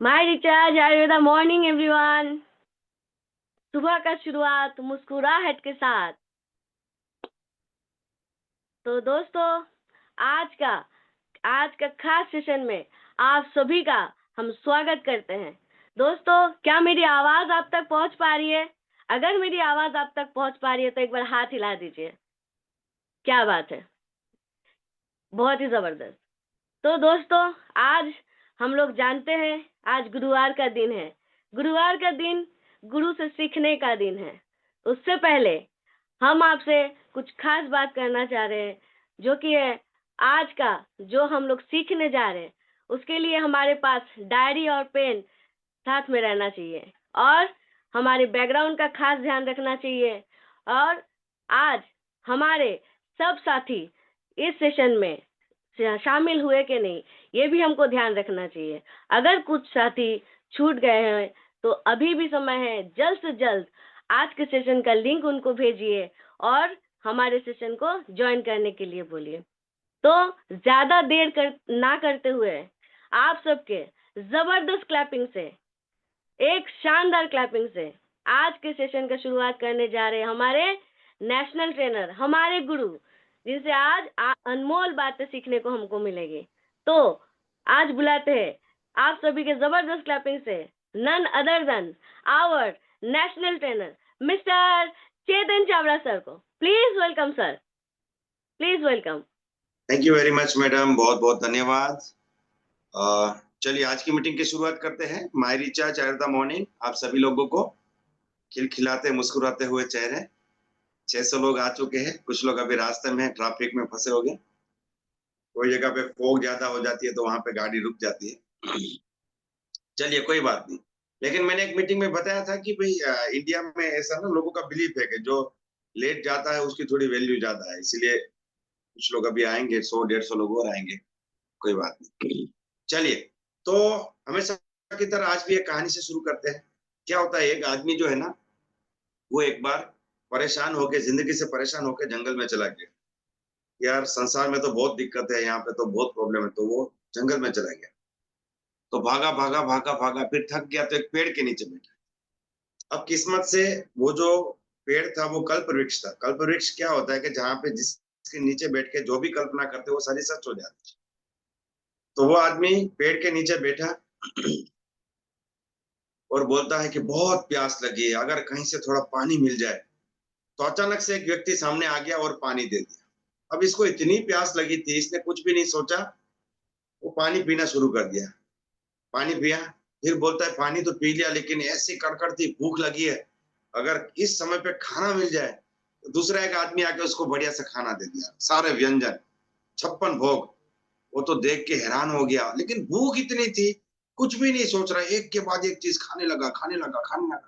My recharge Ayurveda morning everyone. सुबह का शुरुआत मुस्कुराहट के साथ। तो दोस्तों, आज का खास सेशन में आप सभी का हम स्वागत करते हैं। दोस्तों, क्या मेरी आवाज आप तक पहुंच पा रही है? अगर मेरी आवाज आप तक पहुंच पा रही है तो एक बार हाथ हिला दीजिए। क्या बात है, बहुत ही जबरदस्त। तो दोस्तों, आज हम लोग जानते हैं आज गुरुवार का दिन है। गुरुवार का दिन गुरु से सीखने का दिन है। उससे पहले हम आपसे कुछ खास बात करना चाह रहे हैं, जो कि है आज का जो हम लोग सीखने जा रहे हैं, उसके लिए हमारे पास डायरी और पेन साथ में रहना चाहिए और हमारे बैकग्राउंड का खास ध्यान रखना चाहिए। और आज हमारे सब साथी इस सेशन में शामिल हुए कि नहीं, ये भी हमको ध्यान रखना चाहिए। अगर कुछ साथी छूट गए हैं तो अभी भी समय है, जल्द से जल्द आज के सेशन का लिंक उनको भेजिए और हमारे सेशन को ज्वाइन करने के लिए बोलिए। तो ज्यादा देर ना करते हुए आप सबके जबरदस्त क्लैपिंग से, एक शानदार क्लैपिंग से आज के सेशन का शुरुआत करने जा रहे हैं हमारे नेशनल ट्रेनर, हमारे गुरु, जिनसे आज अनमोल बातें सीखने को हमको मिलेगी। तो आज बुलाते हैं आप सभी के जबरदस्त क्लैपिंग से none other than our national trainer Mister Chetan Chavda sir को। Please welcome sir, please welcome. Thank you very much madam, बहुत बहुत धन्यवाद। चलिए आज की मीटिंग की शुरुआत करते हैं। माय रिचार्ज आयुर्वेदा मॉर्निंग आप सभी लोगों को खिलखिलाते मुस्कुराते हुए चेहरे। 600 लोग आ चुके हैं। कुछ लोग अभी रास्ते में ट्रैफिक में फंसे हो गए। कोई जगह पे फॉग ज्यादा हो जाती है तो वहां पे गाड़ी रुक जाती है। चलिए कोई बात नहीं। लेकिन मैंने एक मीटिंग में बताया था कि भाई इंडिया में ऐसा ना लोगों का बिलीफ है कि जो लेट जाता है उसकी थोड़ी वैल्यू ज्यादा है, इसलिए कुछ लोग अभी आएंगे, 100-150 लोग और आएंगे। कोई बात नहीं। चलिए, तो हमेशा की तरह आज भी एक कहानी से शुरू करते हैं। क्या होता है, एक आदमी जो है ना, वो एक बार परेशान होके, जिंदगी से परेशान होके जंगल में चला गया। यार संसार में तो बहुत दिक्कत है, यहाँ पे तो बहुत प्रॉब्लम है, तो वो जंगल में चला गया। तो भागा भागा भागा भागा, फिर थक गया तो एक पेड़ के नीचे बैठा। अब किस्मत से वो जो पेड़ था वो कल्प वृक्ष था। कल्प वृक्ष क्या होता है कि जहाँ पे जिसके नीचे बैठ के जो भी कल्पना करते वो सारी सच हो जाती है। तो वो आदमी पेड़ के नीचे बैठा और बोलता है कि बहुत प्यास लगी है, अगर कहीं से थोड़ा पानी मिल जाए। तो अचानक से एक व्यक्ति सामने आ गया और पानी दे दिया। अब इसको इतनी प्यास लगी थी, इसने कुछ भी नहीं सोचा, वो पानी पीना शुरू कर दिया। पानी पिया, फिर बोलता है पानी तो पी लिया, लेकिन ऐसी कड़कड़ती भूख लगी है, अगर इस समय पे खाना मिल जाए। तो दूसरा एक आदमी आके उसको बढ़िया से खाना दे दिया, सारे व्यंजन, 56 भोग। वो तो देख के हैरान हो गया, लेकिन भूख इतनी थी, कुछ भी नहीं सोच रहा, एक के बाद एक चीज खाने लगा, खाने लगा, खाने लगा।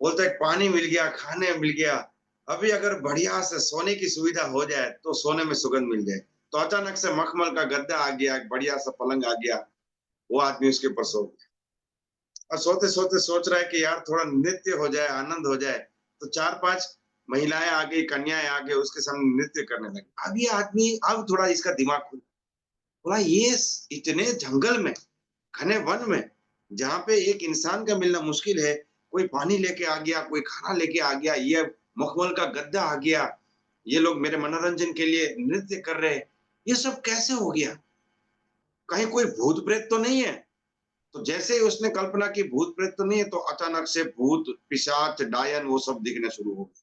बोलता है पानी मिल गया, खाने मिल गया, अभी अगर बढ़िया से सोने की सुविधा हो जाए तो सोने में सुगंध मिल जाए। तो अचानक से मखमल का गद्दा आ गया, एक बढ़िया सा पलंग आ गया। वो आदमी उसके ऊपर सो गया और सोते सोते सोच रहा है कि यार थोड़ा नृत्य हो जाए, आनंद हो जाए। तो 4-5 महिलाएं आ गई, कन्याएं आ गई, उसके सामने नृत्य करने लगी। अब ये आदमी, अब थोड़ा इसका दिमाग खुला, बोला ये इतने जंगल में, घने वन में, जहाँ पे एक इंसान का मिलना मुश्किल है, कोई पानी लेके आ गया, कोई खाना लेके आ गया, ये मखमल का गद्दा आ गया, ये लोग मेरे मनोरंजन के लिए नृत्य कर रहे हैं, ये सब कैसे हो गया? कहीं कोई भूत प्रेत तो नहीं है? तो जैसे ही उसने कल्पना की भूत प्रेत तो नहीं है, तो अचानक से भूत, पिशाच, डायन वो सब दिखने शुरू हो गए।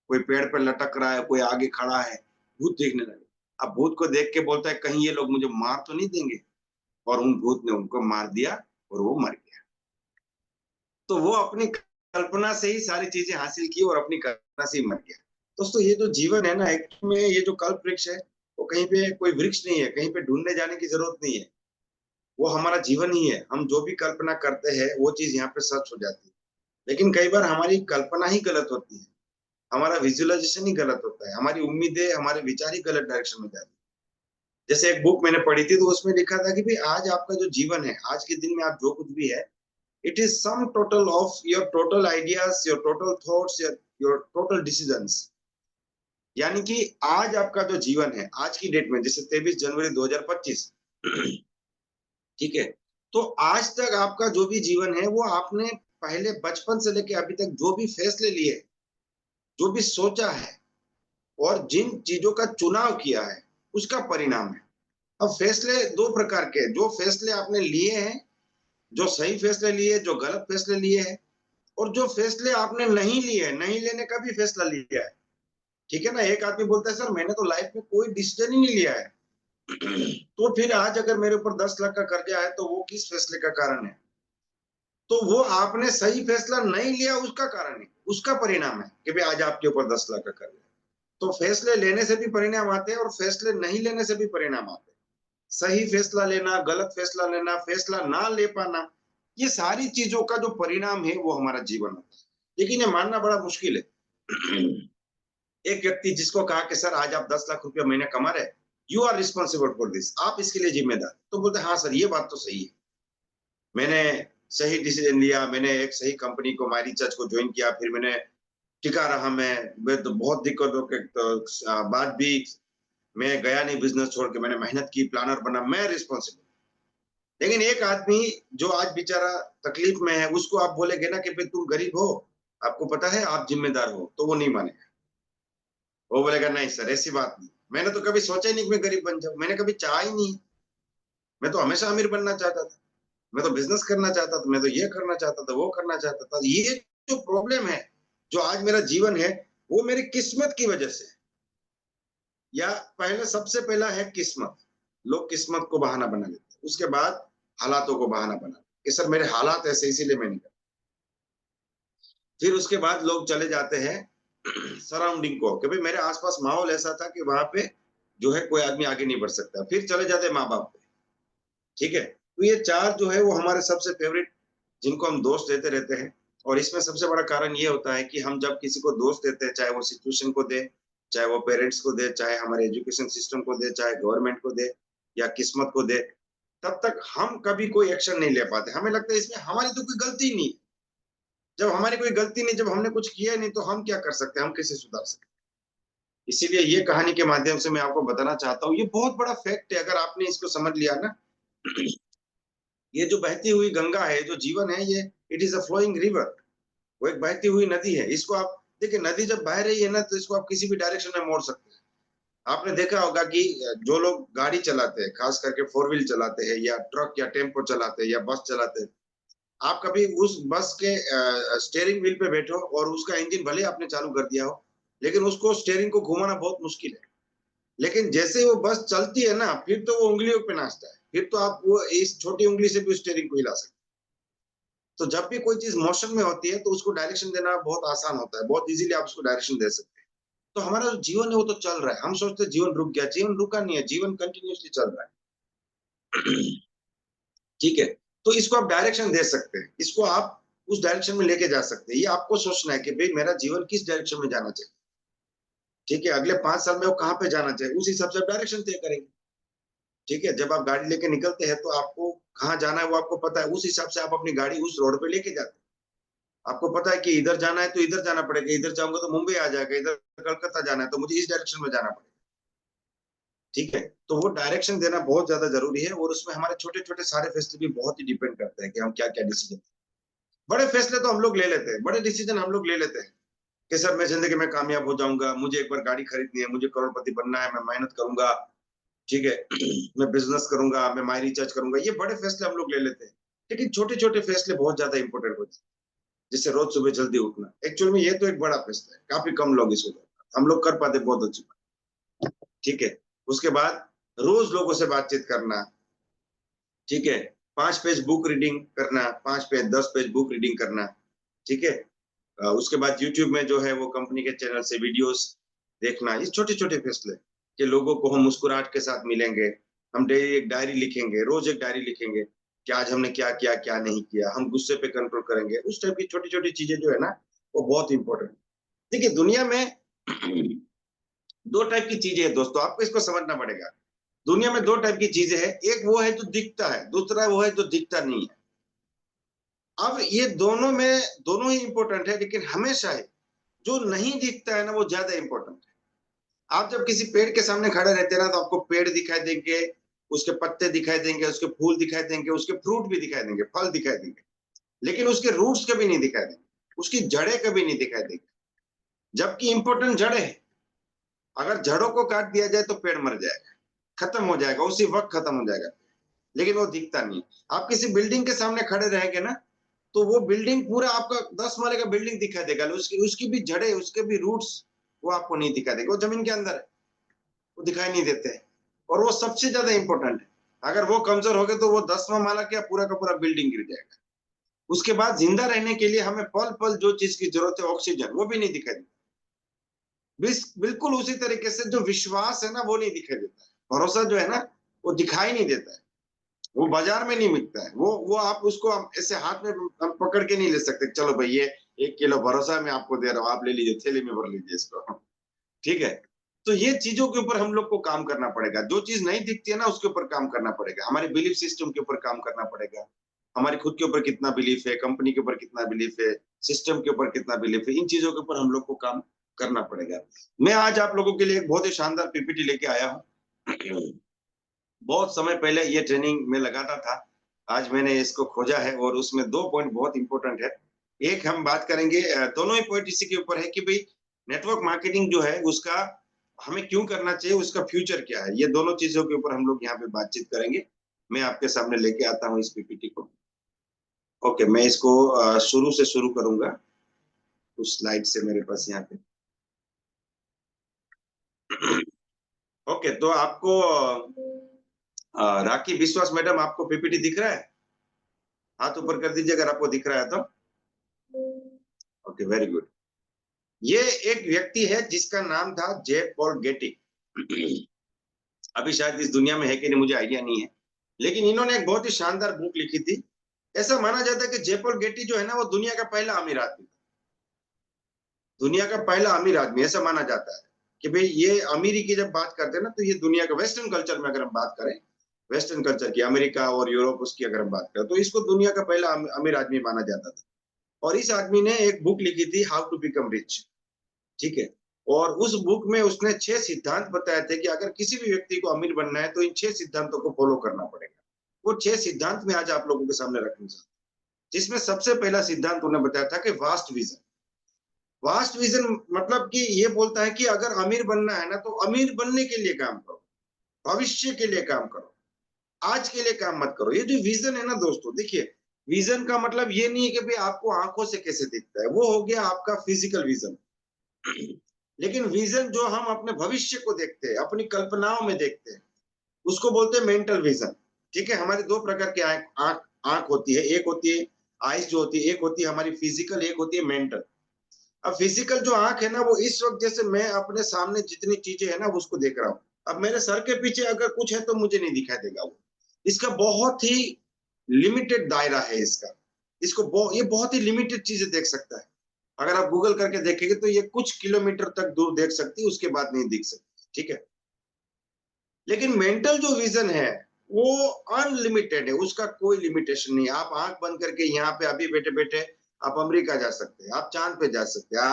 कोई पेड़ पे लटक रहा है, कोई आगे खड़ा है, भूत दिखने लगे। अब भूत को देख के बोलता है कहीं ये लोग मुझे मार तो नहीं देंगे? और उन भूत ने उनको मार दिया और वो मर गया। तो वो अपनी कल्पना से ही सारी चीजें हासिल की और अपनी कल्पना से ही मर गया। दोस्तों ये जो जीवन है ना, एक में ये जो कल्प वृक्ष है, वो कहीं पे कोई वृक्ष नहीं है, कहीं पे ढूंढने जाने की जरूरत नहीं है। वो हमारा जीवन ही है। हम जो भी कल्पना करते हैं वो चीज यहाँ पे सच हो जाती है। लेकिन कई बार हमारी कल्पना ही गलत होती है, हमारा विजुअलाइजेशन ही गलत होता है, हमारी उम्मीदें, हमारे विचार ही गलत डायरेक्शन में जाते हैं। जैसे एक बुक मैंने पढ़ी थी तो उसमें लिखा था कि भाई आज आपका जो जीवन है, आज के दिन में आप जो कुछ भी है, it is sum total of your total ideas, your total thoughts, your total decisions। यानी कि आज आपका जो जीवन है, आज की डेट में, जैसे 23 जनवरी 2025, ठीक है, तो आज तक आपका जो भी जीवन है वो आपने पहले बचपन से लेके अभी तक जो भी फैसले लिए, जो भी सोचा है और जिन चीजों का चुनाव किया है, उसका परिणाम है। अब फैसले 2 प्रकार के हैं, जो फैसले आपने लिए हैं, जो सही फैसले लिए, जो गलत फैसले लिए हैं और जो फैसले आपने नहीं लिए, नहीं लेने का भी फैसला लिया है। ठीक है ना? एक आदमी बोलता है सर मैंने तो लाइफ में कोई डिसीजन ही नहीं लिया है। तो फिर आज अगर मेरे ऊपर 10 लाख का कर्जा है तो वो किस फैसले का कारण है? तो वो आपने सही फैसला नहीं लिया उसका कारण है, उसका परिणाम है कि भाई आज आपके ऊपर 10 लाख का कर्जा है। तो फैसले लेने से भी परिणाम आते हैं और फैसले नहीं लेने से भी परिणाम आते हैं। सही फैसला लेना, गलत फैसला लेना, फैसला ना ले पाना, ये सारी चीज़ों का जो परिणाम है वो हमारा जीवन होता है। लेकिन ये मानना बड़ा मुश्किल है। एक व्यक्ति जिसको कहा कि सर आज आप 10 लाख रुपया महीने कमा रहे हैं, you are responsible for this, आप इसके लिए जिम्मेदार। तो बोलते हैं हाँ सर ये बात तो सही है। मैंने सही डिसीजन लिया, मैंने एक सही कंपनी को माय रिचार्ज को जॉइन किया, फिर मैंने टिका रहा मैं तो बहुत दिक्कतों के बाद भी मैं गया नहीं बिज़नेस छोड़ के, मैंने मेहनत की, प्लानर बना, मैं रिस्पांसिबल। लेकिन एक आदमी जो आज बेचारा तकलीफ में है, उसको आप बोलेंगे ना कि भई तुम गरीब हो, आपको पता है आप ज़िम्मेदार हो, तो वो नहीं मानेगा। वो बोलेगा नहीं सर ऐसी बात नहीं। मैंने तो कभी सोचा ही नहीं कि मैं गरीब बन जाऊँ, मैंने कभी चाहा ही नहीं। मैं तो हमेशा अमीर बनना चाहता था। मैं तो बिज़नेस करना चाहता था, मैं तो ये करना चाहता था, वो करना चाहता था। ये जो प्रॉब्लम है, जो आज मेरा जीवन है, वो मेरी किस्मत की वजह से है। या पहले सबसे पहला है किस्मत। लोग किस्मत को बहाना बना लेते हैं। उसके बाद हालातों को बहाना बना कि सर मेरे हालात ऐसे इसीलिए मैं नहीं कर। फिर उसके बाद लोग चले जाते हैं सराउंडिंग को कि भाई मेरे आस-पास माहौल ऐसा था कि वहाँ पे जो है कोई आदमी आगे नहीं बढ़ सकता। फिर चले जाते हैं माँ-बाप पे, ठीक है? तो ये 4 जो है वो हमारे सबसे फेवरेट जिनको हम दोष देते रहते हैं और इसमें सबसे बड़ा कारण ये होता है कि हम जब किसी को दोष देते हैं, चाहे वो सिचुएशन को दे, चाहे वो पेरेंट्स को दे, चाहे हमारे एजुकेशन सिस्टम को दे, चाहे गवर्नमेंट को दे या किस्मत को दे, तब तक हम कभी कोई एक्शन नहीं ले पाते। हमें लगता है इसमें हमारी तो कोई गलती ही नहीं है। जब हमारी कोई गलती नहीं, जब हमने कुछ किया ही नहीं तो हम क्या कर सकते हैं? हम कैसे सुधार सकते हैं? इसीलिए ये कहानी के माध्यम से मैं आपको बताना चाहता हूँ, ये बहुत बड़ा फैक्ट है अगर आपने इसको समझ लिया ना, ये जो बहती हुई गंगा है, जो जीवन है ये it is a flowing river. वो एक बहती हुई नदी है। इसको आप देखिए नदी जब बह रही है ना तो इसको आप किसी भी डायरेक्शन में मोड़ सकते हैं। आपने देखा होगा कि जो लोग गाड़ी चलाते हैं, खास करके फोर व्हील चलाते हैं या ट्रक या टेम्पो चलाते हैं या बस चलाते हैं, आप कभी उस बस के स्टीयरिंग व्हील पे बैठो और उसका इंजन भले ही आपने चालू कर दिया हो, लेकिन उसको स्टीयरिंग को घुमाना बहुत मुश्किल है। लेकिन जैसे ही वो बस चलती है ना, फिर तो वो उँगलियों पे नाचता है। फिर तो आप वो इस छोटी उँगली से भी स्टीयरिंग को हिला सकते हैं। तो जब भी कोई चीज़ मोशन में होती है, तो उसको डायरेक्शन देना बहुत आसान होता है। बहुत ईज़िली आप उसको डायरेक्शन दे सकते हैं। तो हमारा जो जीवन है वो तो चल रहा है। हम सोचते हैं जीवन रुक गया, जीवन रुका नहीं है, जीवन कंटीन्यूअसली चल रहा है। ठीक है? तो इसको आप डायरेक्शन दे सकते हैं। इसको आप उस डायरेक्शन में लेके जा सकते हैं। ये आपको सोचना है कि भई मेरा जीवन किस डायरेक्शन में जाना चाहिए। ठीक है? अगले 5 साल में वो कहाँ पे जाना चाहिए, उस हिसाब से आप डायरेक्शन तय करेंगे। ठीक है? जब आप गाड़ी लेके निकलते हैं तो आपको कहाँ जाना है वो आपको पता है। उस हिसाब से आप अपनी गाड़ी उस रोड पे लेके जाते हैं। आपको पता है कि इधर जाना है तो इधर जाना पड़ेगा, इधर जाऊँगा तो मुंबई आ जाएगा, इधर कलकत्ता जाना है तो मुझे इस डायरेक्शन में जाना पड़ेगा। ठीक है? तो वो डायरेक्शन देना बहुत ज़्यादा ज़रूरी है और उसमें हमारे छोटे-छोटे सारे फैसले भी बहुत ही डिपेंड करते हैं कि हम क्या-क्या डिसीज़न। बड़े फैसले तो हम लोग ले लेते हैं, बड़े डिसीज़न हम लोग ले लेते हैं कि सर मैं ज़िंदगी में कामयाब हो जाऊँगा, मुझे एक बार गाड़ी खरीदनी है, मुझे करोड़पति बनना है, मैं मेहनत करूँगा, ठीक है? मैं बिज़नेस करूँगा, मैं माय रिचार्ज करूँगा, ये बड़े फैसले हम लोग ले लेते हैं। लेकिन छोटे-छोटे फैसले बहुत ज़्यादा इम्पोर्टेंट होते हैं, जैसे रोज़ सुबह जल्दी उठना। एक्चुअल में ये तो एक बड़ा फैसला है, काफ़ी कम लोग इसको करते हैं। हम लोग कर पाते हैं बहुत अच्छी बात, ठीक है? उसके बाद रोज़ लोगों से बातचीत करना, ठीक है? 5 पेज बुक रीडिंग करना, 5 पेज, 10 पेज बुक रीडिंग करना, ठीक है? उसके बाद यूट्यूब में जो है वो कंपनी के चैनल से वीडियोज़ देखना, ये छोटे-छोटे फैसले कि लोगों को हम मुस्कुराहट के साथ मिलेंगे, हम डेली एक डायरी लिखेंगे, रोज़ एक डायरी लिखेंगे कि आज हमने क्या किया, क्या नहीं किया, हम गुस्से पे कंट्रोल करेंगे। उस टाइप की छोटी-छोटी चीज़ें जो है ना, वो बहुत इम्पोर्टेंट है। देखिए दुनिया में 2 टाइप की चीज़ें हैं दोस्तों, आपको इसको समझना पड़ेगा। दुनिया में 2 टाइप की चीज़ें हैं, एक वो है जो दिखता है, दूसरा वो है जो दिखता नहीं है। अब ये दोनों ही इम्पोर्टेंट है लेकिन हमेशा ही जो नहीं दिखता है ना वो ज़्यादा इम्पोर्टेंट है। आप जब किसी पेड़ के सामने खड़े रहते हैं ना तो आपको पेड़ दिखाई देंगे, उसके पत्ते दिखाई देंगे, उसके फूल दिखाई देंगे, उसके फ्रूट भी दिखाई देंगे, फल दिखाई देंगे, लेकिन उसके रूट्स कभी नहीं दिखाई देंगे, उसकी जड़ें कभी नहीं दिखाई देंगी। जबकि इंपॉर्टेंट जड़ें हैं। अगर जड़ों को काट दिया जाए तो पेड़ मर जाएगा, खत्म हो जाएगा, उसी वक्त खत्म हो जाएगा, लेकिन वो दिखता नहीं है। आप किसी बिल्डिंग के सामने खड़े रहेंगे ना, तो वो बिल्डिंग पूरा आपका 10 माले का बिल्डिंग दिखाई देगा, उसकी उसकी भी जड़ें, उसके भी रूट्स वो आपको नहीं दिखाई देगा, वो जमीन के अंदर है, वो दिखाई नहीं देते हैं। और वो सबसे ज्यादा इंपॉर्टेंट है। अगर वो कमजोर हो गए तो वो 10वां माला क्या पूरा का पूरा बिल्डिंग गिर जाएगा। उसके बाद जिंदा रहने के लिए हमें पल पल जो चीज की जरूरत है, ऑक्सीजन, वो भी नहीं दिखाई देता। बिल्कुल उसी तरीके से जो विश्वास है ना, वो नहीं दिखाई देता है। भरोसा जो है ना, वो दिखाई नहीं देता है। वो बाजार में नहीं मिलता है। वो आप उसको ऐसे हाथ में हम पकड़ के नहीं ले सकते, चलो भाई ये 1 किलो भरोसा मैं आपको दे रहा हूँ, आप ले लीजिए, थैली में भर लीजिए इसको। ठीक है। तो ये चीजों के ऊपर हम लोग को काम करना पड़ेगा। जो चीज नहीं दिखती है ना, उसके ऊपर काम करना पड़ेगा। हमारे बिलीफ सिस्टम के ऊपर काम करना पड़ेगा। हमारी खुद के ऊपर कितना बिलीफ है, कंपनी के ऊपर कितना बिलीफ है, सिस्टम के ऊपर कितना बिलीफ है, इन चीजों के ऊपर हम लोग को काम करना पड़ेगा। मैं आज आप लोगों के लिए एक बहुत ही शानदार पीपीटी लेके आया हूँ। बहुत समय पहले ये ट्रेनिंग में लगाता था। आज मैंने इसको खोजा है और उसमें 2 पॉइंट बहुत इंपॉर्टेंट है। एक हम बात करेंगे, दोनों ही पॉइंट इसी के ऊपर है कि भई नेटवर्क मार्केटिंग जो है उसका हमें क्यों करना चाहिए, उसका फ्यूचर क्या है? ये दोनों चीज़ों के ऊपर हम लोग यहाँ पे बातचीत करेंगे। मैं आपके सामने लेके आता हूँ इस पीपीटी को। ओके, मैं इसको शुरू से शुरू करूँगा। कुछ स्लाइड्स है मेरे पास यहाँ पे। ओके, तो आपको राखी विश्वास मैडम, आपको पीपीटी दिख रहा है? हाथ ऊपर कर दीजिए अगर आपको दिख रहा है तो। Okay, very good. ये एक व्यक्ति है जिसका नाम था जे पॉल गेटी। अभी शायद इस दुनिया में है कि नहीं मुझे आइडिया नहीं है, लेकिन इन्होंने एक बहुत ही शानदार बुक लिखी थी। ऐसा माना जाता है कि जे पॉल गेटी जो है ना, वो दुनिया का पहला अमीर आदमी था। दुनिया का पहला अमीर आदमी ऐसा माना जाता है कि भाई ये अमीरी की जब बात करते हैं ना, तो ये दुनिया का वेस्टर्न कल्चर में अगर हम बात करें, वेस्टर्न कल्चर की, अमेरिका और यूरोप उसकी अगर हम बात करें, तो इसको दुनिया का पहला अमीर आदमी माना जाता था। और इस आदमी ने एक बुक लिखी थी, हाउ टू बिकम रिच। ठीक है। और उस बुक में उसने 6 सिद्धांत बताए थे कि अगर किसी भी व्यक्ति को अमीर बनना है तो इन 6 सिद्धांतों को फॉलो करना पड़ेगा। वो 6 सिद्धांत मैं आज आप लोगों के सामने रखना चाहता हूँ। जिसमें सबसे पहला सिद्धांत उन्होंने बताया था कि वास्ट विजन। वास्ट विजन मतलब कि ये बोलता है कि अगर अमीर बनना है ना, तो अमीर बनने के लिए काम करो, भविष्य के लिए काम करो, आज के लिए काम मत करो। ये जो विजन है ना दोस्तों, देखिए, विजन का मतलब ये नहीं है कि भाई आपको आंखों से कैसे दिखता है, वो हो गया आपका फिजिकल विजन। लेकिन विजन जो हम अपने भविष्य को देखते हैं, अपनी कल्पनाओं में देखते हैं, उसको बोलते हैं मेंटल विजन। ठीक है। हमारी 2 प्रकार की आंख आंख आंख होती है। एक होती है आईज जो होती है, एक होती है हमारी फिजिकल, एक होती है मेंटल। अब फिजिकल जो आंख है ना, वो इस वक्त जैसे मैं अपने सामने जितनी चीजें है ना, उसको देख रहा हूँ। अब मेरे सर के पीछे अगर कुछ है तो मुझे नहीं दिखाई देगा वो। इसका बहुत ही लिमिटेड दायरा है इसका। ये बहुत ही लिमिटेड चीजें देख सकता है। अगर आप गूगल करके देखेंगे तो ये कुछ किलोमीटर तक दूर देख सकती है, उसके बाद नहीं दिख सकती। ठीक है। लेकिन मेंटल जो विजन है, वो अनलिमिटेड है, उसका कोई लिमिटेशन नहीं है। आप आंख बंद करके यहाँ पे अभी बैठे बैठे आप अमेरिका जा सकते हैं, आप चांद पे जा सकते हैं,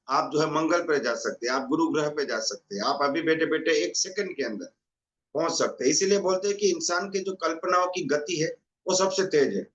आप जो है मंगल पे जा सकते हैं, आप गुरु ग्रह पे जा सकते हैं, आप अभी बैठे बैठे 1 सेकंड के अंदर पहुंच सकते हैं। इसीलिए बोलते हैं कि इंसान के जो कल्पनाओं की गति है, वो सबसे तेज है,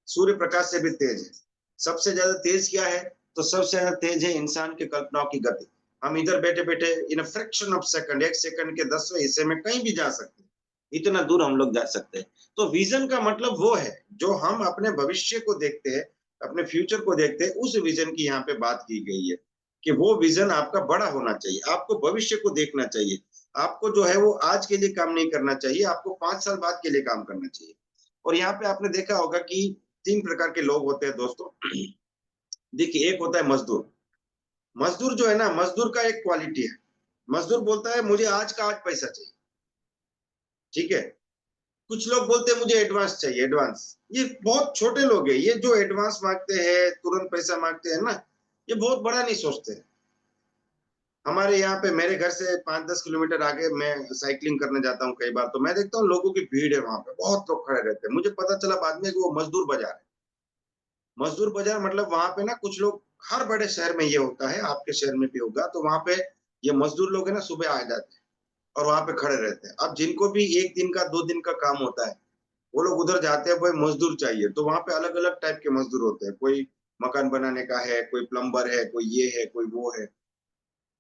सूर्य प्रकाश से भी तेज है। सबसे ज्यादा तेज क्या है? तो सबसे ज्यादा तेज है इंसान की कल्पनाओं की गति। हम इधर बैठे बैठे in fraction of second, 1 second के 10वें हिस्से में कहीं भी जा सकते हैं। इतना दूर हम लोग जा सकते हैं। तो विजन का मतलब वो है जो हम अपने भविष्य को देखते हैं, अपने फ्यूचर को देखते हैं, उस विजन की यहाँ पे बात की गई है कि वो विजन आपका बड़ा होना चाहिए। आपको भविष्य को देखना चाहिए। आपको जो है वो आज के लिए काम नहीं करना चाहिए, आपको 5 साल बाद के लिए काम करना चाहिए। और यहाँ पे आपने देखा होगा कि 3 प्रकार के लोग होते हैं दोस्तों। देखिए, एक होता है मजदूर। मजदूर जो है ना, मजदूर का एक क्वालिटी है। मजदूर बोलता है मुझे आज का आज पैसा चाहिए। ठीक है। कुछ लोग बोलते हैं मुझे एडवांस चाहिए, एडवांस। ये बहुत छोटे लोग हैं। ये जो एडवांस मांगते हैं, तुरंत पैसा मांगते हैं ना, ये बहुत बड़ा नहीं सोचते हैं। हमारे यहाँ पे मेरे घर से 5-10 किलोमीटर आगे मैं साइकिलिंग करने जाता हूँ कई बार, तो मैं देखता हूँ लोगों की भीड़ है वहां पे, बहुत लोग खड़े रहते हैं। मुझे पता चला बाद में कि वो मजदूर बाजार है। मजदूर बाजार मतलब वहां पे ना कुछ लोग, हर बड़े शहर में ये होता है, आपके शहर में भी होगा, तो वहां पे ये मजदूर लोग है ना, सुबह आ जाते हैं और वहां पे खड़े रहते हैं। अब जिनको भी 1 दिन का 2 दिन का काम होता है, वो लोग उधर जाते हैं, भाई मजदूर चाहिए, तो वहां पे अलग अलग टाइप के मजदूर होते हैं। कोई मकान बनाने का है, कोई प्लम्बर है, कोई ये है, कोई वो है।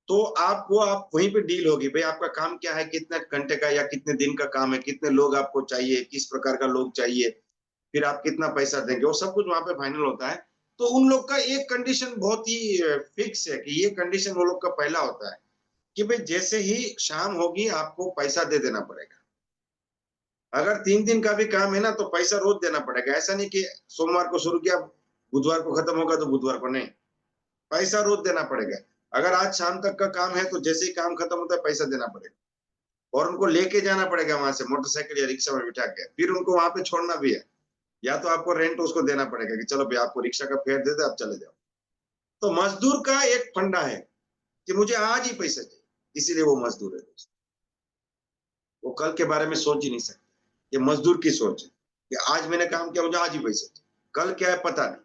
तो आप वहीं पे डील होगी, भाई आपका काम क्या है, कितने घंटे का या कितने दिन का काम है, कितने लोग आपको चाहिए, किस प्रकार का लोग चाहिए, फिर आप कितना पैसा देंगे, वो सब कुछ वहां पे फाइनल होता है। तो उन लोग का एक कंडीशन बहुत ही फिक्स है, कि ये कंडीशन वो लोग का पहला होता है कि भाई जैसे ही शाम होगी आपको पैसा दे देना पड़ेगा। अगर 3 दिन का भी काम है ना, तो पैसा रोज देना पड़ेगा। ऐसा नहीं कि सोमवार को शुरू किया, बुधवार को खत्म होगा तो बुधवार को नहीं, पैसा रोज देना पड़ेगा। अगर आज शाम तक का काम है, तो जैसे ही काम खत्म होता है पैसा देना पड़ेगा, और उनको लेके जाना पड़ेगा वहां से मोटरसाइकिल या रिक्शा में बिठा के, फिर उनको वहां पे छोड़ना भी है। या तो आपको रेंट उसको देना पड़ेगा कि चलो भाई आपको रिक्शा का फेयर दे दे, आप चले जाओ। तो मजदूर का एक फंडा है कि मुझे आज ही पैसा चाहिए, इसीलिए वो मजदूर है। वो कल के बारे में सोच ही नहीं सकते। ये मजदूर की सोच है कि आज मैंने काम किया, मुझे आज ही पैसा चाहिए, कल क्या है पता नहीं।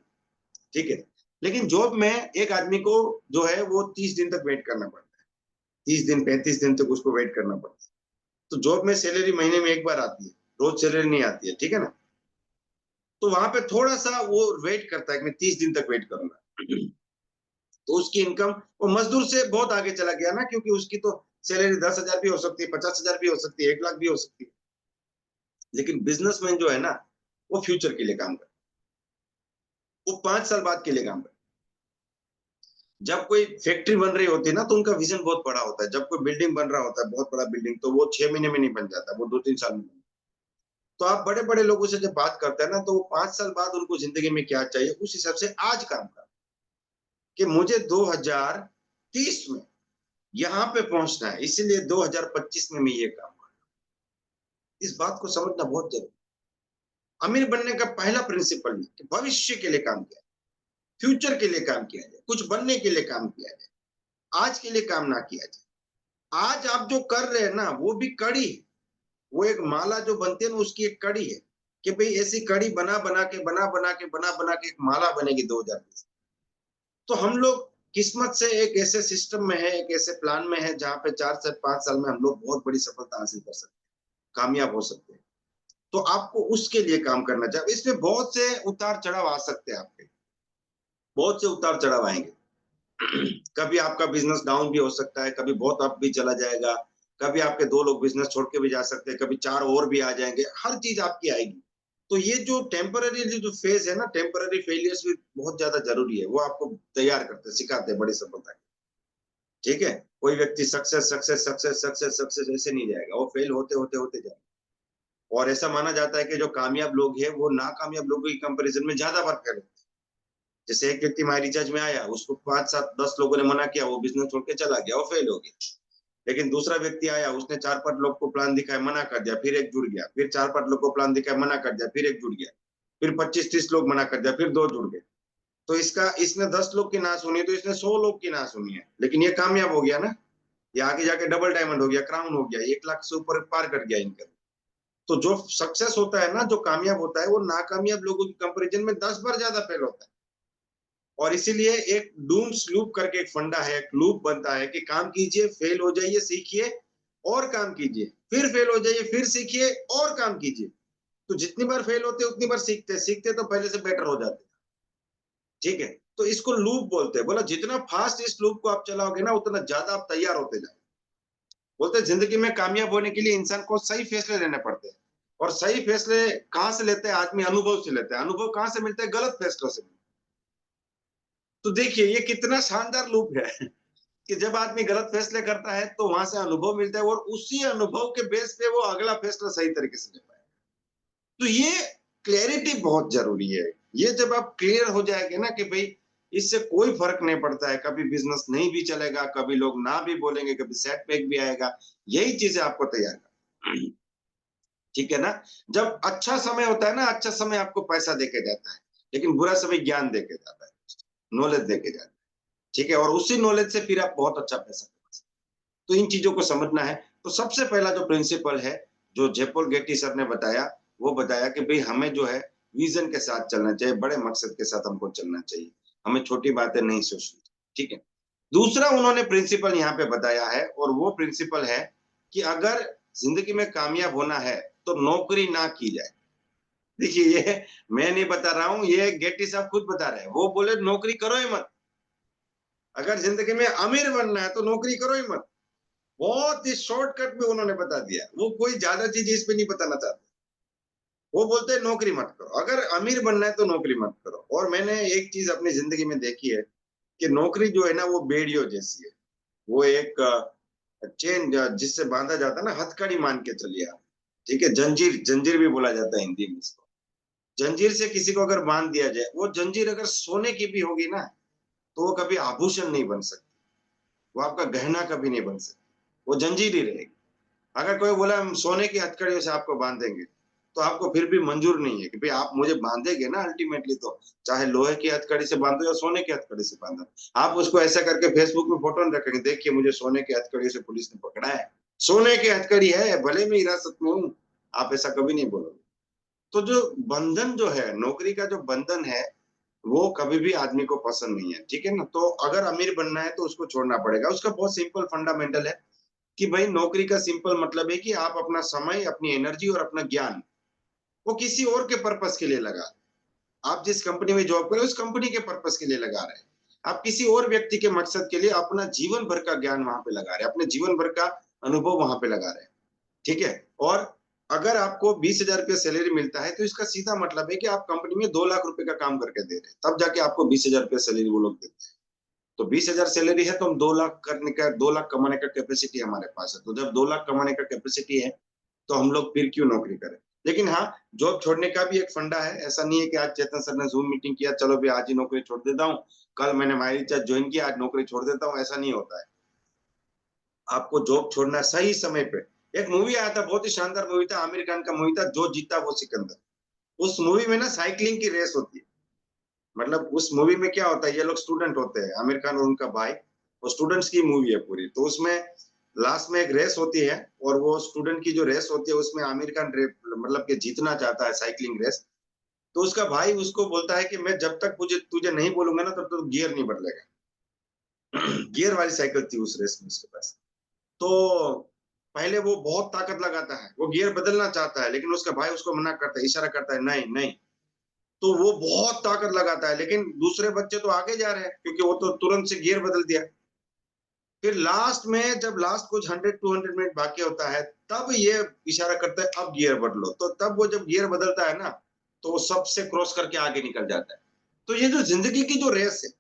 ठीक है, लेकिन जॉब में एक आदमी को जो है वो 30 दिन तक वेट करना पड़ता है। 30 दिन 35 दिन तक उसको वेट करना पड़ता है। तो जॉब में सैलरी महीने में एक बार आती है, रोज सैलरी नहीं आती है, ठीक है ना। तो वहां पे थोड़ा सा वो वेट करता है कि मैं 30 दिन तक वेट करूंगा। तो उसकी इनकम वो मजदूर से बहुत आगे चला गया ना, क्योंकि उसकी तो सैलरी 10,000 भी हो सकती है, 50,000 भी हो सकती है, 1 लाख भी हो सकती है। लेकिन बिजनेसमैन जो है ना, वो फ्यूचर के लिए काम करता है, वो 5 साल बाद के लिए काम करता है। जब कोई फैक्ट्री बन रही होती है ना, तो उनका विजन बहुत बड़ा होता है। जब कोई बिल्डिंग बन रहा होता है, बहुत बड़ा बिल्डिंग, तो वो 6 महीने में नहीं बन जाता, वो 2-3 साल में। तो आप बड़े बड़े लोगों से जब बात करते हैं ना, तो वो 5 साल बाद उनको जिंदगी में क्या चाहिए, उस हिसाब से आज काम कर, कि मुझे 2030 में यहाँ पे पहुंचना है, इसीलिए 2025 में मैं ये काम कर, इस बात को समझना बहुत जरूरी। अमीर बनने का पहला प्रिंसिपल ये कि भविष्य के लिए काम किया, फ्यूचर के लिए काम किया जाए, कुछ बनने के लिए काम किया जाए, आज के लिए काम ना किया जाए। आज आप जो कर रहे हैं ना, वो भी कड़ी है। वो एक माला जो बनती है ना, उसकी एक कड़ी है, कि भाई ऐसी कड़ी बना बना के एक माला बनेगी 2020। तो हम लोग किस्मत से एक ऐसे सिस्टम में है, एक ऐसे प्लान में है, जहां पे 4 से 5 साल में हम लोग बहुत बड़ी सफलता हासिल कर सकते हैं, कामयाब हो सकते हैं। तो आपको उसके लिए काम करना चाहिए। इसमें बहुत से उतार चढ़ाव आ सकते हैं आपके, बहुत से उतार चढ़ाव आएंगे। कभी आपका बिजनेस डाउन भी हो सकता है, कभी बहुत अप भी चला जाएगा, कभी आपके 2 लोग बिजनेस छोड़ के भी जा सकते हैं, कभी 4 और भी आ जाएंगे, हर चीज आपकी आएगी। तो ये जो टेम्पररी जो फेज है ना, टेम्पररी फेलियर्स भी बहुत ज्यादा जरूरी है, वो आपको तैयार करते हैं, सिखाते हैं बड़ी सफलता। ठीक है, कोई व्यक्ति success success success success success ऐसे नहीं जाएगा, वो फेल होते होते होते जाएगा। और ऐसा माना जाता है कि जो कामयाब लोग हैं, वो नाकामयाब लोगों की कंपैरिजन में ज्यादा बार फेल होते हैं। जैसे एक व्यक्ति माई रिचार्ज में आया, उसको 5 7 10 लोगों ने मना किया, वो बिजनेस छोड़ के चला गया, वो फेल हो गया। लेकिन दूसरा व्यक्ति आया, उसने 4 5 लोग को प्लान दिखाया, मना कर दिया, फिर एक जुड़ गया, फिर 4 5 लोग को प्लान दिखाया, मना कर दिया, फिर एक जुड़ गया, फिर 25 30 लोग मना कर दिया, फिर 2 जुड़ गए। तो इसने 10 लोग की ना सुनी, तो इसने 100 लोग की ना सुनी है, लेकिन ये कामयाब हो गया ना। ये आगे जाके डबल डायमंड हो गया, क्राउन हो गया, 1 लाख से ऊपर पार कर गया इनकम। तो जो सक्सेस होता है ना, जो कामयाब होता है, वो नाकामयाब लोगों की कंपैरिजन में 10 बार ज्यादा फेल होता है। और इसीलिए एक डूम्स लूप करके एक फंडा है, एक लूप बनता है कि काम कीजिए, फेल हो जाइए, सीखिए और काम कीजिए, फिर फेल हो जाइए, फिर सीखिए और काम कीजिए। तो जितनी बार फेल होते उतनी बार सीखते, सीखते तो पहले से बेटर हो जाते। ठीक है, तो इसको लूप बोलते हैं। बोला जितना फास्ट इस लूप को आप चलाओगे ना, उतना ज्यादा आप तैयार होते जाओगे। बोलते हैं जिंदगी में कामयाब होने के लिए इंसान को सही फैसले लेने पड़ते हैं। और सही फैसले कहाँ से लेते हैं आदमी? अनुभव से लेते हैं। अनुभव कहाँ से मिलते हैं? गलत फैसलों से। तो देखिए ये कितना शानदार लूप है कि जब आदमी गलत फैसले करता है, तो वहां से अनुभव मिलता है, और उसी अनुभव के बेस पे वो अगला फैसला सही तरीके से ले पाए। तो ये क्लैरिटी बहुत जरूरी है। ये जब आप क्लियर हो जाएंगे ना कि भाई इससे कोई फर्क नहीं पड़ता है, कभी बिजनेस नहीं भी चलेगा, कभी लोग ना भी बोलेंगे, कभी सेटबैक भी आएगा, यही चीजें आपको तैयार कर। ठीक है ना। जब अच्छा समय होता है ना, अच्छा समय आपको पैसा देके जाता है, लेकिन बुरा समय ज्ञान देके जाता है, नॉलेज देके जाता है। ठीक है, और उसी नॉलेज से फिर आप बहुत अच्छा पैसा कमा सकते हैं। तो इन चीजों को समझना है। तो सबसे पहला जो प्रिंसिपल है, जो जेपॉल गेटी सर ने बताया, वो बताया कि भाई हमें जो है विजन के साथ चलना चाहिए, बड़े मकसद के साथ हमको चलना चाहिए, हमें छोटी बातें नहीं सोचनी। ठीक है। दूसरा उन्होंने प्रिंसिपल यहाँ पे बताया है, और वो प्रिंसिपल है कि अगर जिंदगी में कामयाब होना है तो नौकरी ना की जाए। देखिए ये मैं नहीं बता रहा हूँ, ये गेट्टी साहब खुद बता रहे हैं। वो बोले नौकरी करो ही मत। अगर जिंदगी में अमीर बनना है तो नौकरी करो ही मत। बहुत ही शॉर्टकट में उन्होंने बता दिया। वो कोई ज्यादा चीज इस पे नहीं बताना चाहते। वो बोलते हैं नौकरी मत करो। अगर अमीर बनना है तो नौकरी मत करो। और मैंने एक चीज अपनी जिंदगी में देखी है कि नौकरी जो है ना वो बेड़ियों जैसी है। वो एक चेन जिससे बांधा जाता है ना, हथकड़ी मान के चलिए आप। ठीक है, जंजीर जंजीर भी बोला जाता है हिंदी में इसको। जंजीर से किसी को अगर बांध दिया जाए, वो जंजीर अगर सोने की भी होगी ना, तो वो कभी आभूषण नहीं बन सकती। वो आपका गहना कभी नहीं बन सकती। वो जंजीर ही रहेगी। अगर कोई बोला हम सोने की हथकड़ियों से आपको बांध देंगे, तो आपको फिर भी मंजूर नहीं है कि भाई आप मुझे बांधेंगे ना अल्टीमेटली तो, चाहे लोहे की हथकड़ी से बांधो या सोने की हथकड़ी से बांधो। आप उसको ऐसा करके फेसबुक में फोटो नहीं रखेंगे, देखिए मुझे सोने की हथकड़ी से पुलिस ने पकड़ा है। सोने की हथकड़ी है, भले मैं हिरासत में हूँ, आप ऐसा कभी नहीं बोलोगे। तो जो बंधन जो है, नौकरी का जो बंधन है, वो कभी भी आदमी को पसंद नहीं है, ठीक है ना? तो अगर अमीर बनना है तो उसको छोड़ना पड़ेगा। उसका बहुत सिंपल फंडामेंटल है कि भाई नौकरी का सिंपल मतलब है कि आप अपना समय, अपनी एनर्जी और अपना ज्ञान वो किसी और के पर्पस के लिए लगा रहे हैं। आप जिस कंपनी में जॉब कर रहे हो, उस कंपनी के पर्पस के लिए लगा रहे हैं। आप किसी और व्यक्ति के मकसद के लिए अपना जीवन भर का ज्ञान वहां पे लगा रहे हैं, अपने जीवन भर का अनुभव वहां पे लगा रहे हैं। ठीक है? और अगर आपको 20,000 रुपया सैलरी मिलता है, तो इसका सीधा मतलब है कि आप कंपनी में 2 लाख रुपए का काम करके दे रहे हैं। तब जाके आपको 20,000 रुपया सैलरी वो लोग देते हैं। तो 20,000 सैलरी है तो हम 2 लाख करने का 2 लाख कमाने का कैपेसिटी हमारे पास है। तो जब 2 लाख कमाने का कैपेसिटी है, तो हम लोग फिर क्यों नौकरी करें? लेकिन हाँ, जॉब छोड़ने का भी एक फंडा है। ऐसा नहीं है कि आज चेतन सर ने ज़ूम मीटिंग किया, चलो भई आज ही नौकरी छोड़ देता हूँ। कल मैंने माईरीचार्ज जॉइन किया, आज नौकरी छोड़ देता हूँ, ऐसा नहीं होता है। आपको जॉब छोड़ना है सही समय पे। एक मूवी आया था, बहुत ही शानदार मूवी था, आमिर खान का मूवी था, जो जीता वो सिकंदर। उस मूवी में ना साइक्लिंग की रेस होती है। मतलब उस मूवी में क्या होता है, ये लोग स्टूडेंट होते हैं, आमिर खान और उनका भाई, वो स्टूडेंट्स की मूवी है पूरी। तो उसमें लास्ट में एक रेस होती है और वो स्टूडेंट की जो रेस होती है उसमें आमिर खान मतलब कि जीतना चाहता है साइक्लिंग रेस। तो उसका भाई उसको बोलता है कि मैं जब तक तुझे तुझे नहीं बोलूंगा ना तब तक गियर नहीं बदलेगा। गियर वाली साइकिल थी उस रेस में उसके पास। तो पहले वो बहुत ताकत लगाता है, वो गियर बदलना चाहता है, लेकिन उसका भाई उसको मना करता है, इशारा करता है, नहीं नहीं। तो वो बहुत ताकत लगाता है, लेकिन दूसरे बच्चे तो आगे जा रहे हैं क्योंकि वो तो तुरंत से गियर बदल दिया। फिर लास्ट में जब लास्ट कुछ 100-200 मिनट बाकी होता है, तब ये इशारा करता है अब गियर बदलो। तो तब वो जब गियर बदलता है ना, तो वो सबसे क्रॉस करके आगे निकल जाता है। तो ये जो जिंदगी की जो रेस है,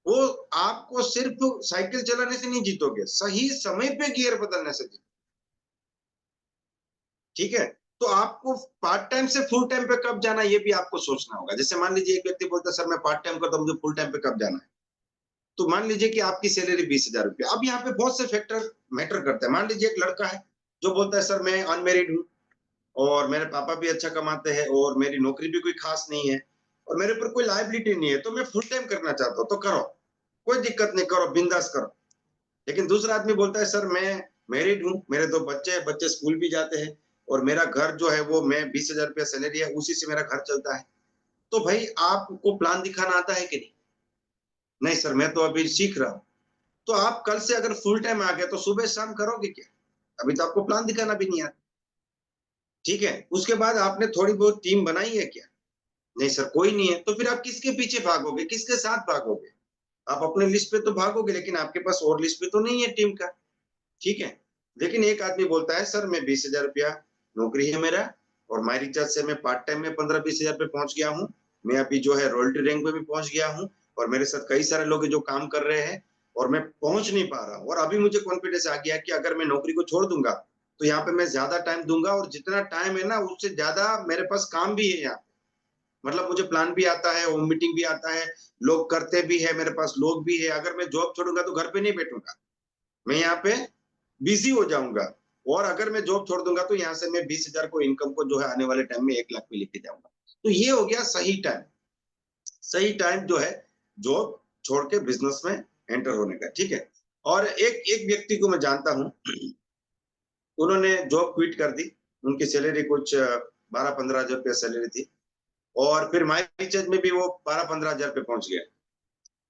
वो आपको सिर्फ साइकिल चलाने से नहीं जीतोगे, सही समय पे गियर बदलने से जीतोगे। ठीक है? तो आपको पार्ट टाइम से फुल टाइम पे कब जाना है, ये भी आपको सोचना होगा। जैसे मान लीजिए एक व्यक्ति बोलता है सर मैं पार्ट टाइम करता हूँ, मुझे फुल टाइम पे कब जाना है? तो मान लीजिए कि आपकी सैलरी 20,000 रुपया। अब यहाँ पे बहुत से फैक्टर मैटर करते हैं। मान लीजिए एक लड़का है जो बोलता है सर मैं अनमैरिड हूँ और मेरे पापा भी अच्छा कमाते हैं और मेरी नौकरी भी कोई खास नहीं है और मेरे ऊपर कोई लायबिलिटी नहीं है, तो मैं फुल टाइम करना चाहता हूँ। तो करो, कोई दिक्कत नहीं, करो, बिंदास करो। लेकिन दूसरा आदमी बोलता है सर मैं मैरिड हूँ, मेरे 2 बच्चे हैं, बच्चे स्कूल भी जाते हैं और मेरा घर जो है वो मैं 20,000 रुपया सैलरी है, उसी से मेरा घर चलता है। तो भाई आपको प्लान दिखाना आता है कि नहीं? नहीं सर मैं तो अभी सीख रहा हूँ। तो आप कल से अगर फुल टाइम आ गए तो सुबह शाम करोगे क्या? अभी तो आपको प्लान दिखाना भी नहीं आता। ठीक है? उसके बाद आपने थोड़ी बहुत टीम बनाई है क्या? नहीं सर कोई नहीं है। तो फिर आप किसके पीछे भागोगे? किसके साथ भागोगे? आप अपने लिस्ट पे तो भागोगे लेकिन आपके पास और लिस्ट पे तो नहीं है टीम का। ठीक है? लेकिन एक आदमी बोलता है सर मैं 20,000 रुपया नौकरी है मेरा और माई रिचार्ज से मैं पार्ट टाइम में 15-20,000 पे पहुंच गया हूँ। मैं अभी जो है रॉयल्टी रैंक पे भी पहुंच गया हूँ और मेरे साथ कई सारे लोग हैं जो काम कर रहे हैं और मैं पहुंच नहीं पा रहा हूँ और अभी मुझे कॉन्फिडेंस आ गया कि अगर मैं नौकरी को छोड़ दूंगा तो यहाँ पे मैं ज्यादा टाइम दूंगा और जितना टाइम है ना उससे ज्यादा मेरे पास काम भी है यहाँ। मतलब मुझे प्लान भी आता है, होम मीटिंग भी आता है, लोग करते भी है, मेरे पास लोग भी है। अगर मैं जॉब छोड़ूंगा तो घर पे नहीं बैठूंगा, मैं यहाँ पे बिजी हो जाऊंगा और अगर मैं जॉब छोड़ दूंगा तो यहाँ से मैं 20,000 को इनकम को जो है आने वाले टाइम में 1 लाख पे लेके जाऊंगा। तो ये हो गया सही टाइम। सही टाइम जो है जॉब छोड़ के बिजनेस में एंटर होने का। ठीक है? और एक एक व्यक्ति को मैं जानता हूँ, उन्होंने जॉब क्विट कर दी। उनकी सैलरी कुछ 12-15 हजार रुपया सैलरी थी और फिर माई रिचार्ज में भी वो 12-15 हजार पे पहुंच गया।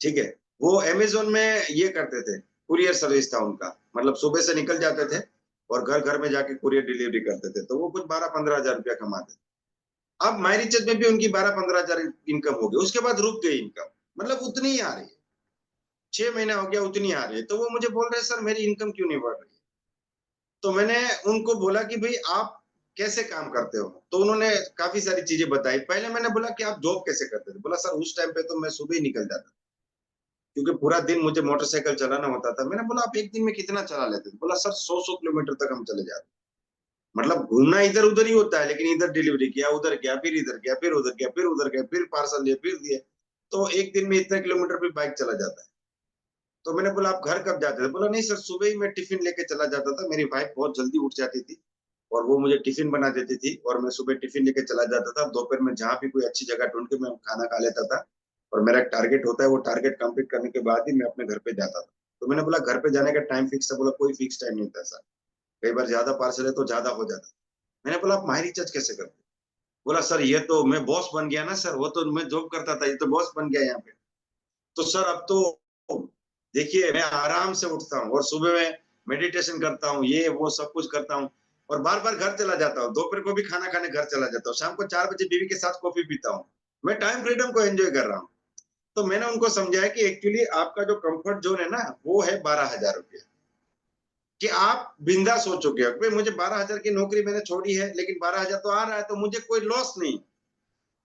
ठीक है? वो अमेज़न में ये करते थे, कुरियर सर्विस था उनका। मतलब सुबह से निकल जाते थे और घर घर में जाके कुरियर डिलीवरी करते थे, तो वो कुछ 12-15 हजार रुपया कमाते थे। अब माई रिचार्ज में भी उनकी 12-15 हजार इनकम हो गई, उसके बाद रुक गई इनकम, मतलब उतनी ही आ रही है, 6 महीना हो गया उतनी आ रही है। तो वो मुझे बोल रहे हैं सर मेरी इनकम क्यों नहीं बढ़ रही? तो मैंने उनको बोला कि भाई आप कैसे काम करते हो? तो उन्होंने काफ़ी सारी चीज़ें बताई। पहले मैंने बोला कि आप जॉब कैसे करते थे? बोला सर उस टाइम पे तो मैं सुबह ही निकल जाता, क्योंकि पूरा दिन मुझे मोटरसाइकिल चलाना होता था। मैंने बोला आप 1 दिन में कितना चला लेते थे? बोला सर 100-100 किलोमीटर तक हम चले जाते। मतलब घूमना इधर-उधर ही होता है, लेकिन इधर डिलीवरी किया, उधर गया, फिर इधर गया, फिर उधर गया, फिर उधर गया, फिर पार्सल लिए, फिर दिए। तो 1 दिन में इतने किलोमीटर पे बाइक चला जाता है। तो मैंने बोला आप घर कब जाते थे? बोला नहीं सर सुबह ही मैं टिफ़िन लेके चला जाता था। मेरी वाइफ बहुत जल्दी उठ जाती थी और वो मुझे टिफ़िन बना देती थी और मैं सुबह टिफ़िन लेके चला जाता था। दोपहर में जहाँ भी कोई अच्छी जगह ढूँढ के मैं खाना खा लेता था और मेरा एक टारगेट होता है, वो टारगेट कंप्लीट करने के बाद ही मैं अपने घर पे जाता था। तो मैंने बोला घर पे जाने का टाइम फिक्स है? बोला कोई फिक्स टाइम नहीं था सर। कई बार ज़्यादा पार्सल है तो ज़्यादा हो जाता। मैंने बोला आप माई रिचार्ज कैसे करते? बोला सर ये तो मैं बॉस बन गया ना सर, वो तो मैं जॉब करता था, ये तो बॉस बन गया यहाँ पे। तो सर अब तो देखिए मैं आराम से उठता हूँ और सुबह में मेडिटेशन करता हूँ, ये वो सब कुछ करता हूँ और बार-बार घर चला जाता हूँ। दोपहर को भी खाना खाने घर चला जाता हूँ। शाम को 4 बजे बीवी के साथ कॉफ़ी पीता हूँ। मैं टाइम फ्रीडम को एन्जॉय कर रहा हूँ। तो मैंने उनको समझाया कि एक्चुअली आपका जो कम्फर्ट ज़ोन है ना, वो है ₹12,000 कि आप बिंदास हो चुके हो। भई मुझे 12,000 की नौकरी मैंने छोड़ी है, लेकिन 12,000 तो आ रहा है, तो मुझे कोई लॉस नहीं।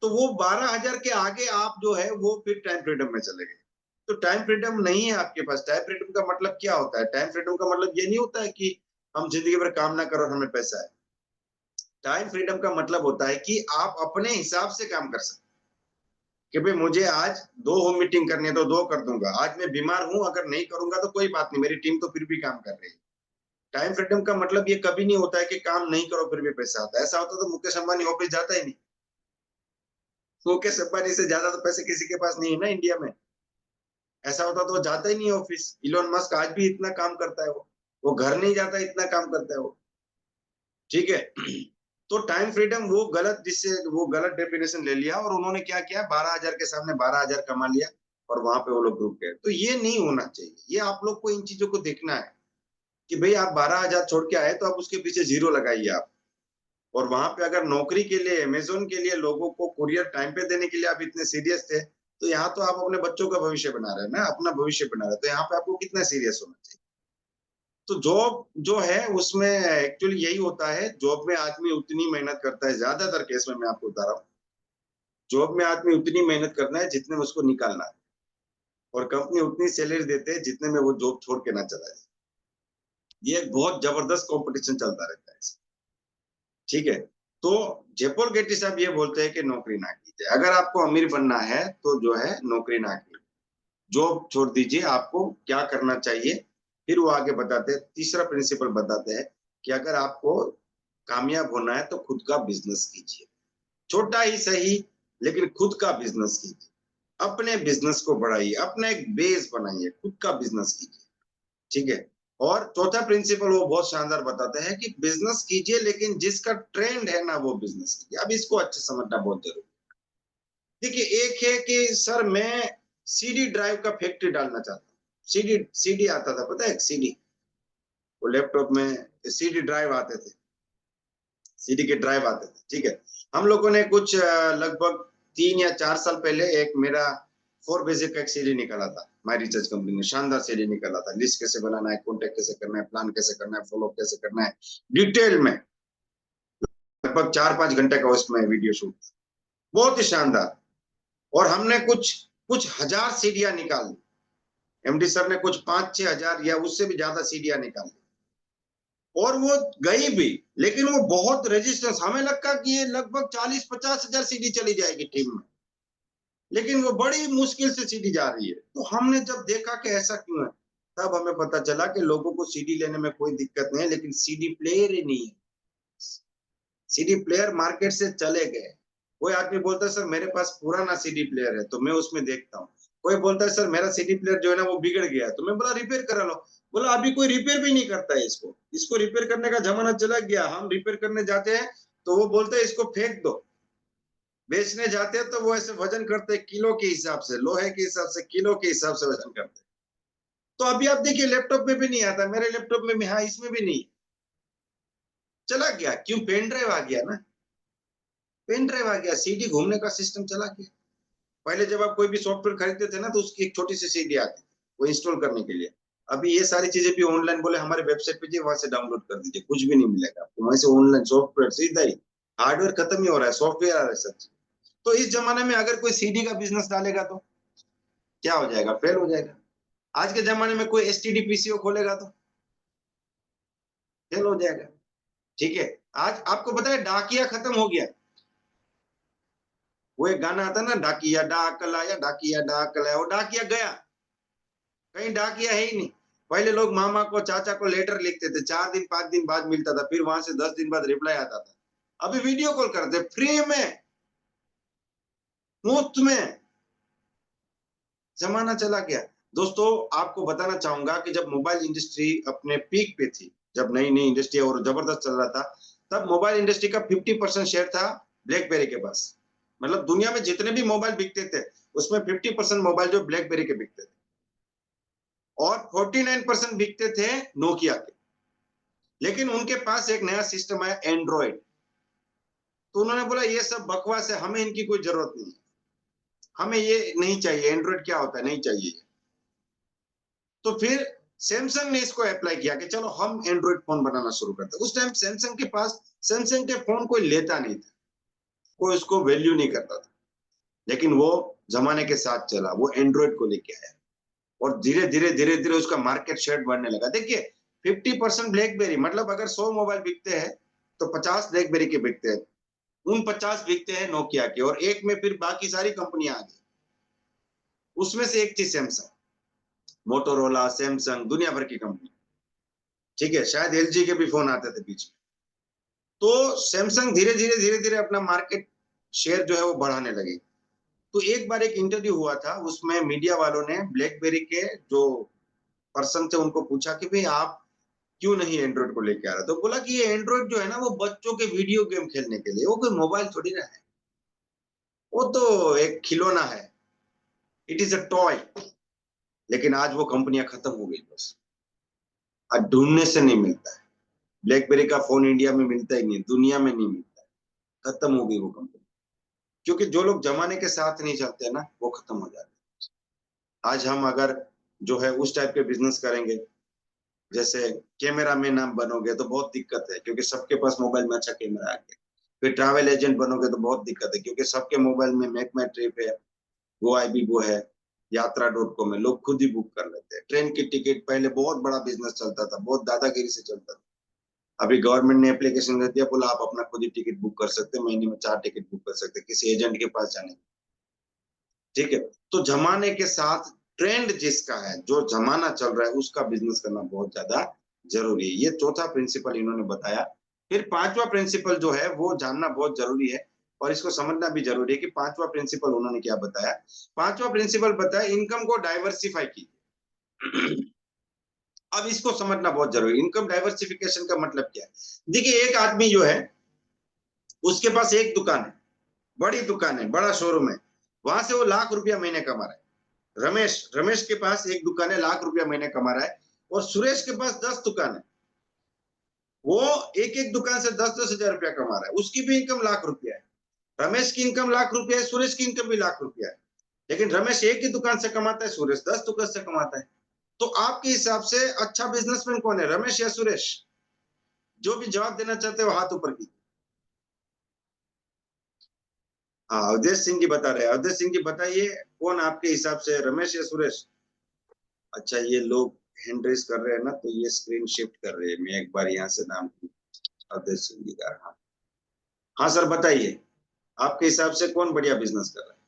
तो वो 12,000 के आगे आप जो है वो फिर टाइम फ्रीडम में चले गए। तो टाइम फ्रीडम नहीं है आपके पास। टाइम फ्रीडम का मतलब क्या होता है? टाइम फ्रीडम का मतलब ये नहीं होता है कि हम ज़िंदगी भर काम ना करो और हमें पैसा है। टाइम फ्रीडम का मतलब होता है कि आप अपने हिसाब से काम कर सकते हैं कि भई मुझे आज 2 होम मीटिंग करनी है तो 2 कर दूँगा। आज मैं बीमार हूँ, अगर नहीं करूँगा तो कोई बात नहीं, मेरी टीम तो फिर भी काम कर रही है। टाइम फ्रीडम का मतलब ये कभी नहीं होता है कि काम नहीं करो फिर भी पैसा आता है। ऐसा होता तो मुकेश अंबानी ऑफिस जाता ही नहीं। मुकेश अंबानी से ज़्यादा तो पैसे किसी के पास नहीं है ना इंडिया में। ऐसा होता तो वो जाता ही नहीं ऑफिस। इलोन मस्क आज भी इतना काम करता है वो। वो घर नहीं जाता इतना काम करता है वो। ठीक है? तो टाइम फ्रीडम वो गलत जिससे वो गलत डेफिनिशन ले लिया और उन्होंने क्या किया 12,000 के सामने 12,000 कमा लिया और वहाँ पे वो लोग रुक गए। तो ये नहीं होना चाहिए। ये आप लोग को इन चीज़ों को देखना है कि भई आप 12,000 छोड़ के आए तो आप उसके पीछे ज़ीरो लगाइए आप। और वहाँ पे अगर नौकरी के लिए अमेज़न के लिए लोगों को कुरियर टाइम पे देने के लिए आप इतने सीरियस थे, तो यहाँ तो आप अपने बच्चों का भविष्य बना रहे हैं ना, अपना भविष्य बना रहे हैं। तो यहाँ पे आपको कितना सीरियस होना चाहिए। तो जॉब जो है उसमें एक्चुअली यही होता है, जॉब में आदमी उतनी मेहनत करता है, ज़्यादातर केस में मैं आपको बता रहा हूँ, जॉब में आदमी उतनी मेहनत करना है जितने में उसको निकालना है और कंपनी उतनी सैलरी देते हैं जितने में वो जॉब छोड़ के ना चला जाए। ये एक बहुत ज़बरदस्त कॉम्पिटिशन चलता रहता है इसमें, ठीक है? तो जयपॉल गेट्टी साहब ये बोलते हैं कि नौकरी ना कीजिए। अगर आपको अमीर बनना है तो जो है नौकरी ना कीजिए। जॉब छोड़ दीजिए, आपको क्या करना चाहिए? फिर वो आगे बताते हैं, तीसरा प्रिंसिपल बताते हैं कि अगर आपको कामयाब होना है तो खुद का बिज़नेस कीजिए। छोटा ही सही लेकिन खुद का बिज़नेस कीजिए। अपने बिज़नेस को बढ़ाइए, अपना एक बेस बनाइए, खुद का बिज़नेस कीजिए, ठीक है? और चौथा प्रिंसिपल वो बहुत शानदार बताते हैं कि बिज़नेस कीजिए लेकिन जिसका ट्रेंड है ना वो बिज़नेस कीजिए। अब इसको अच्छे समझना बहुत ज़रूरी है। देखिए, एक है कि सर मैं सीडी ड्राइव का फैक्ट्री डालना चाहता हूँ। सीडी सीडी आता था पता है सीडी? वो लैपटॉप में सीडी ड्राइव आते थे, सीडी के ड्राइव आते थे, ठीक है? हम लोगों ने कुछ लगभग 3 या 4 साल पहले एक मेरा 4 बेसिक का एक सीडी निकाला था, माय रिसर्च कंपनी ने, शानदार सीडी निकाला था। लिस्ट कैसे बनाना है, कॉन्टैक्ट कैसे करना है, प्लान कैसे करना है, फ़ॉलो कैसे करना है, डिटेल में लगभग 4-5 घंटे का उसमें वीडियो शूट था। बहुत ही शानदार और हमने कुछ कुछ हज़ार सीडियाँ निकाली। एमडी सर ने कुछ 5-6 हज़ार या उससे भी ज़्यादा सीडियाँ निकाली और वो गई भी, लेकिन वो बहुत रेजिस्टेंस हमें लगा कि ये लगभग 40-50 हज़ार सीडी चली जाएगी टीम में, लेकिन वो बड़ी मुश्किल से सीडी जा रही है। तो हमने जब देखा कि ऐसा क्यों है, तब हमें पता चला कि लोगों को सीडी लेने में कोई दिक्कत नहीं है, लेकिन सीडी प्लेयर ही नहीं है। सीडी प्लेयर मार्केट से चले गए। कोई आदमी बोलता है सर मेरे पास पुराना सीडी प्लेयर है, तो मैं उसमें देखता हूँ। कोई बोलता है सर मेरा सीडी प्लेयर जो है ना वो बिगड़ गया है, तो मैं बोला रिपेयर करा लो। बोला अभी कोई रिपेयर भी नहीं करता है इसको। इसको रिपेयर करने का ज़माना चला गया। हम रिपेयर करने जाते हैं, तो वो बोलते हैं इसको फेंक दो। बेचने जाते हैं तो वो ऐसे वज़न करते हैं किलो के हिसाब से, लोहे के हिसाब से, किलो के हिसाब से वज़न करते हैं। तो अभी आप देखिए लैपटॉप में भी नहीं आता, मेरे लैपटॉप में भी हाँ, इसमें भी नहीं। चला गया। क्यों? पेन ड्राइव आ गया ना, पेन ड्राइव आ गया, सीडी घूमने का सिस्टम चला गया। पहले जब आप कोई भी सॉफ्टवेयर खरीदते थे ना, तो उसकी एक छोटी सी सीडी आती थी वो इंस्टॉल करने के लिए। अभी ये सारी चीजें भी ऑनलाइन, बोले हमारे वेबसाइट पे जाइए, वहां से डाउनलोड कर दीजिए, कुछ भी नहीं मिलेगा आपको, वहां से ऑनलाइन सॉफ्टवेयर सीधा ही। हार्डवेयर खत्म ही हो रहा है, सॉफ्टवेयर आ रहा है सब चीज। तो इस जमाने में अगर कोई सीडी का बिजनेस डालेगा तो क्या हो जाएगा? फेल हो जाएगा। आज के जमाने में कोई एसटीडी पीसीओ खोलेगा तो फेल हो जाएगा। ठीक है। आज आपको पता है डाकिया खत्म हो गया। वो एक गाना आता ना, डाकिया डाक लाया, डाकिया डाक लाया, वो डाकिया गया, कहीं डाकिया है ही नहीं। पहले लोग मामा को, चाचा को लेटर लिखते थे, 4 दिन 5 दिन बाद मिलता था, फिर वहां से 10 दिन बाद रिप्लाई आता था। अभी वीडियो कॉल करते फ्री में, मुफ्त में। जमाना चला गया। दोस्तों, आपको बताना चाहूंगा कि जब मोबाइल इंडस्ट्री अपने पीक पे थी, जब नई नई इंडस्ट्री और जबरदस्त चल रहा था, तब मोबाइल इंडस्ट्री का 50% शेयर था ब्लैकबेरी के पास। मतलब दुनिया में जितने भी मोबाइल बिकते थे, उसमें 50% मोबाइल जो ब्लैकबेरी के बिकते थे, और 49% बिकते थे नोकिया के। लेकिन उनके पास एक नया सिस्टम है, एंड्रॉइड। तो उन्होंने बोला ये सब बकवास है, हमें इनकी कोई जरूरत नहीं है, हमें ये नहीं चाहिए, एंड्रॉइड क्या होता है, नहीं चाहिए। तो फिर सैमसंग ने इसको अप्लाई किया कि चलो हम एंड्रॉइड फोन बनाना शुरू करते हैं। उस टाइम सैमसंग के पास, सैमसंग के फोन कोई लेता नहीं था, कोई उसको वैल्यू नहीं करता था। लेकिन वो जमाने के साथ चला, वो एंड्रॉइड को लेके आया, और धीरे धीरे उसका मार्केट शेयर बढ़ने लगा। देखिए, 50% ब्लैकबेरी, मतलब अगर 100 मोबाइल बिकते हैं तो 50 ब्लैकबेरी के बिकते हैं, उन 50 बिकते हैं नोकिया के, और एक में फिर बाकी सारी कंपनियां आ गई। उसमें से एक थी सैमसंग, मोटोरोला, सैमसंग, दुनिया भर की कंपनी। ठीक है, शायद एलजी के भी फोन आते थे बीच में। तो सैमसंग धीरे धीरे अपना मार्केट शेयर जो है वो बढ़ाने लगी। तो एक बार एक इंटरव्यू हुआ था, उसमें मीडिया वालों ने ब्लैकबेरी के जो पर्सन थे उनको पूछा कि भाई आप क्यों नहीं एंड्रॉइड को लेके आ रहा? तो बोला कि ये एंड्रॉइड जो है ना, वो बच्चों के वीडियो गेम खेलने के लिए, वो कोई मोबाइल थोड़ी ना है, वो तो एक खिलौना है, इट इज अ टॉय। लेकिन आज वो कंपनियां खत्म हो गई बस, आज ढूंढने से नहीं मिलता है। ब्लैकबेरी का फोन इंडिया में मिलता ही नहीं, दुनिया में नहीं मिलता है, खत्म हो गई वो कंपनी। क्योंकि जो लोग जमाने के साथ नहीं चलते ना, वो खत्म हो जाते हैं। आज हम अगर जो है उस टाइप के बिजनेस करेंगे, जैसे कैमरा मैन आप बनोगे तो बहुत दिक्कत है, क्योंकि सबके पास मोबाइल में अच्छा कैमरा आ गया। फिर ट्रैवल एजेंट बनोगे तो बहुत दिक्कत है, क्योंकि सबके मोबाइल में मेक माई ट्रिप है, गो आई बी गो है, यात्रा.com है, लोग खुद ही बुक कर लेते हैं। ट्रेन की टिकट पहले बहुत बड़ा बिजनेस चलता था, बहुत दादागिरी से चलता था। अभी गवर्नमेंट ने एप्लीकेशन दे दिया, बोला आप अपना खुद ही टिकट बुक कर सकते हैं, महीने में 4 टिकट बुक कर सकते हैं, किसी एजेंट के पास जाने। ठीक है। तो जमाने के साथ ट्रेंड जिसका है, जो जमाना चल रहा है, उसका बिजनेस करना बहुत ज्यादा जरूरी है। ये चौथा प्रिंसिपल इन्होंने बताया। फिर पांचवा प्रिंसिपल जो है वो जानना बहुत जरूरी है, और इसको समझना भी जरूरी है कि पांचवा प्रिंसिपल उन्होंने क्या बताया। पांचवा प्रिंसिपल बताया, इनकम को डाइवर्सिफाई की। अब इसको समझना बहुत जरूरी है। इनकम डाइवर्सिफिकेशन का मतलब क्या है? देखिए, एक आदमी जो है, उसके पास एक दुकान है, बड़ी दुकान है, बड़ा शोरूम है, वहां से वो लाख रुपया महीने कमा रहा है। रमेश रमेश के पास एक दुकान है, लाख रुपया महीने कमा रहा है। और सुरेश के पास 10 दुकान है, वो एक एक दुकान से 10-10 हजार रुपया कमा रहा है, उसकी भी इनकम लाख रुपया है। रमेश की इनकम लाख रुपया है, सुरेश की इनकम भी लाख रुपया है। लेकिन रमेश एक ही दुकान से कमाता है, सुरेश 10 दुकान से कमाता है। तो आपके हिसाब से अच्छा बिजनेसमैन कौन है, रमेश या सुरेश? जो भी जवाब देना चाहते हो हाथ ऊपर की। हाँ, अवधेश सिंह जी बता रहे हैं। अवधेश सिंह जी बताइए, कौन आपके हिसाब से, रमेश या सुरेश? अच्छा, ये लोग हैंड रेस कर रहे हैं ना, तो ये स्क्रीन शिफ्ट कर रहे हैं। मैं एक बार यहाँ से नाम, अवधेश सिंह जी का। हाँ हाँ सर, बताइए, आपके हिसाब से कौन बढ़िया बिजनेस कर रहा है?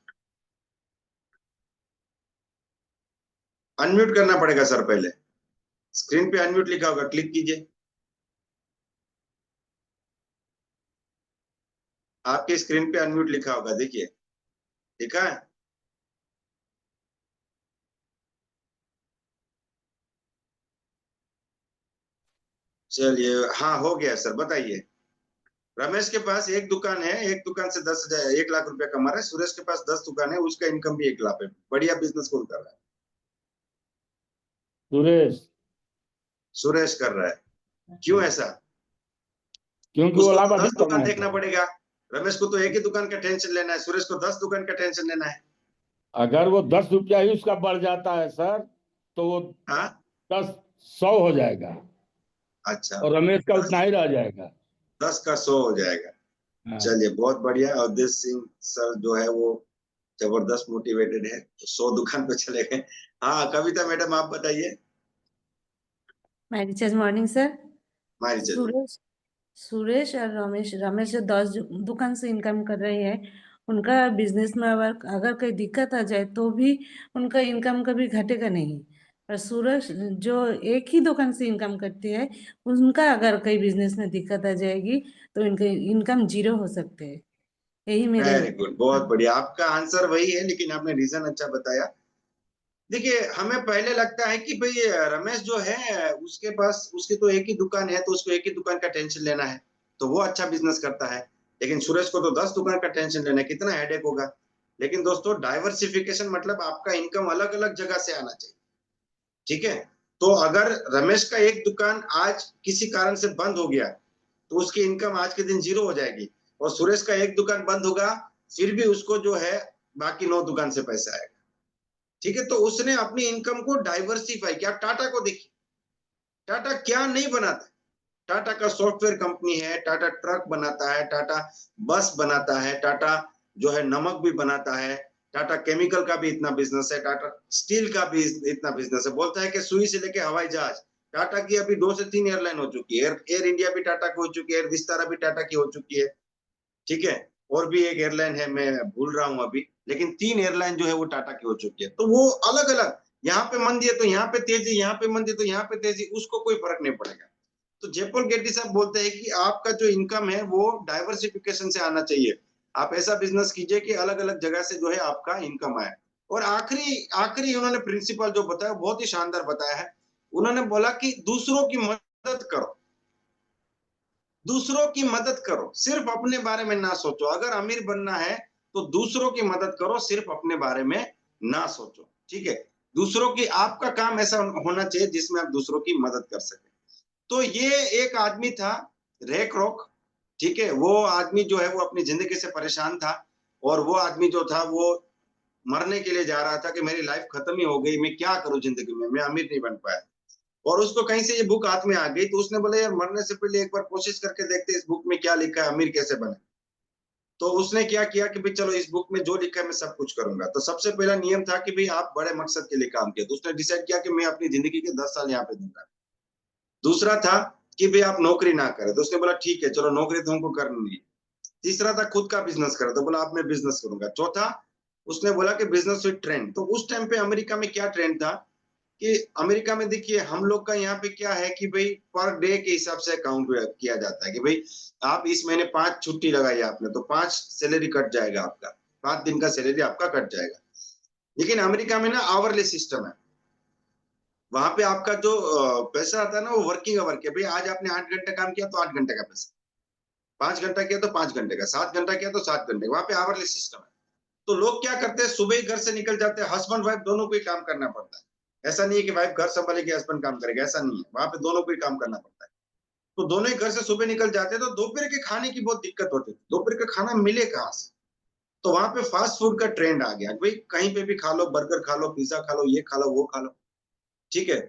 अनम्यूट करना पड़ेगा सर पहले। स्क्रीन पे अनम्यूट लिखा होगा, क्लिक कीजिए। आपकी स्क्रीन पे अनम्यूट लिखा होगा, देखिए, लिखा है? चलिए, हाँ हो गया सर, बताइए। रमेश के पास एक दुकान है, एक दुकान से 10 हजार, 1 लाख रुपया कमा रहा है। सुरेश के पास 10 दुकान है, उसका इनकम भी 1 लाख है। बढ़िया बिजनेस कौन कर रहा है? सुरेश। सुरेश कर रहा है। क्यों ऐसा? क्योंकि वो उसको लाभ तो 10 अधिक दुकान कमाएगा। देखना पड़ेगा। रमेश को तो एक ही दुकान का टेंशन लेना है, सुरेश को 10 दुकान का टेंशन लेना है। अगर वो 10 रुपया ही उसका बढ़ जाता है सर, तो वो हाँ 10 100 हो जाएगा अच्छा, और रमेश का 10 उतना ही रह जाएगा। 10 का 100 हो जाएगा। हाँ। चलिए बहुत बढ़िया। अवधेश सिंह सर जो है वो जबरदस्त मोटिवेटेड है, तो 100 दुकान पे चले गए। हाँ कविता मैडम आप बताइए। My teachers morning sir. हमारी चलिए। सुरेश सुरेश और रमेश रमेश जो 10 दुकान से इनकम कर रहे हैं, उनका बिजनेस में अगर अगर कोई दिक्कत आ जाए तो भी उनका इनकम कभी घटेगा नहीं। और सूरज जो एक ही दुकान से इनकम करती है, उनका अगर कोई बिजनेस में दिक्कत आ जाएगी तो इनके इनकम 0 हो सकते हैं। यही मेरे वेरी गुड, बहुत बढ़िया। आपका आंसर वही है, लेकिन आपने रीजन अच्छा बताया। देखिए हमें पहले लगता है कि भाई रमेश जो है उसके पास उसकी तो एक ही दुकान है, तो उसको एक ही दुकान का टेंशन लेना है, तो वो अच्छा बिजनेस करता है। लेकिन सुरेश को तो 10 दुकान का टेंशन लेना है, कितना हेडेक होगा। लेकिन दोस्तों डाइवर्सिफिकेशन मतलब आपका इनकम अलग अलग जगह से आना चाहिए, ठीक है। तो अगर रमेश का एक दुकान आज किसी कारण से बंद हो गया, तो उसकी इनकम आज के दिन 0 हो जाएगी। और सुरेश का एक दुकान बंद होगा, फिर भी उसको जो है बाकी 9 दुकान से पैसा आएगा, ठीक है। तो उसने अपनी इनकम को डाइवर्सिफाई किया। टाटा को देखिए, टाटा क्या नहीं बनाता। टाटा का सॉफ्टवेयर कंपनी है, टाटा ट्रक बनाता है, टाटा बस बनाता है, टाटा जो है नमक भी बनाता है, टाटा केमिकल का भी इतना बिजनेस है, टाटा स्टील का भी इतना बिजनेस है। बोलता है कि सुई से लेके हवाई जहाज, टाटा की अभी 2 से 3 एयरलाइन हो चुकी है। एयर इंडिया भी टाटा की हो चुकी है, एयर विस्तारा भी टाटा की हो चुकी है, ठीक है। और भी एक एयरलाइन है, मैं भूल रहा हूं अभी, लेकिन 3 एयरलाइन जो है वो टाटा की हो चुकी है। तो वो अलग अलग, यहाँ पे मंदी है तो यहाँ पे तेजी, यहाँ पे मंदी है तो यहाँ पे तेजी, उसको कोई फर्क नहीं पड़ेगा। तो जयपाल गेट्टी साहब बोलते हैं कि आपका जो इनकम है वो डाइवर्सिफिकेशन से आना चाहिए। आप ऐसा बिजनेस कीजिए कि अलग अलग जगह से जो है आपका इनकम आए। और आखिरी आखिरी उन्होंने प्रिंसिपल जो बताया बहुत ही शानदार बताया है। उन्होंने बोला कि दूसरों की मदद करो, दूसरों की मदद करो, सिर्फ अपने बारे में ना सोचो। अगर अमीर बनना है तो दूसरों की मदद करो, सिर्फ अपने बारे में ना सोचो, ठीक है। दूसरों की, आपका काम ऐसा होना चाहिए जिसमें आप दूसरों की मदद कर सके। तो ये एक आदमी था रैक रॉक, ठीक है। वो आदमी जो है वो अपनी जिंदगी से परेशान था, और वो आदमी जो था वो मरने के लिए जा रहा था कि मेरी लाइफ खत्म ही हो गई, मैं क्या करूं जिंदगी में, मैं अमीर नहीं बन पाया। और उसको कहीं से ये बुक हाथ में आ गई, तो उसने बोला यार मरने से पहले एक बार कोशिश करके देखते इस बुक में क्या लिखा है, अमीर कैसे बने। तो उसने क्या किया कि भाई चलो इस बुक में जो लिखा है मैं सब कुछ करूंगा। तो सबसे पहला नियम था कि भाई आप बड़े मकसद के लिए काम किया। तो उसने डिसाइड किया कि मैं अपनी जिंदगी के 10 साल यहाँ पे दूंगा। दूसरा था कि भाई आप नौकरी ना करें। तो उसने बोला ठीक है चलो नौकरी तो हमको करनी है। तीसरा था खुद का बिजनेस करें। तो बोला अब मैं बिजनेस करूंगा। चौथा उसने बोला कि बिजनेस विद ट्रेंड। तो उस टाइम पे अमेरिका में क्या ट्रेंड था कि अमेरिका में देखिए हम लोग का यहाँ पे क्या है कि भाई पर डे के हिसाब से काउंट किया जाता है कि भाई आप इस महीने 5 छुट्टी लगाई आपने तो 5 सैलरी कट जाएगा आपका, 5 दिन का सैलरी आपका कट जाएगा। लेकिन अमेरिका में ना आवरली सिस्टम है। वहां पे आपका जो पैसा आता है ना वो वर्किंग आवर के, भाई आज आपने 8 घंटे काम किया तो 8 घंटे का पैसा, 5 घंटा किया तो 5 घंटे का, 7 घंटा किया तो 7 घंटे का। वहां पे आवरली सिस्टम है। तो लोग क्या करते हैं सुबह ही घर से निकल जाते हैं, हस्बैंड वाइफ दोनों को ही काम करना पड़ता है। ऐसा नहीं है कि वाइफ घर संभालेगी हस्बैंड काम करेगा, ऐसा नहीं है। वहां पे दोनों को ही काम करना पड़ता है। तो दोनों ही घर से सुबह निकल जाते हैं, तो दोपहर के खाने की बहुत दिक्कत होती है। दोपहर का खाना मिले कहाँ से। तो वहां पे फास्ट फूड का ट्रेंड आ गया, भाई कहीं पे भी खा लो, बर्गर खा लो, पिज्जा खा लो, ये खा लो, वो खा लो, ठीक है।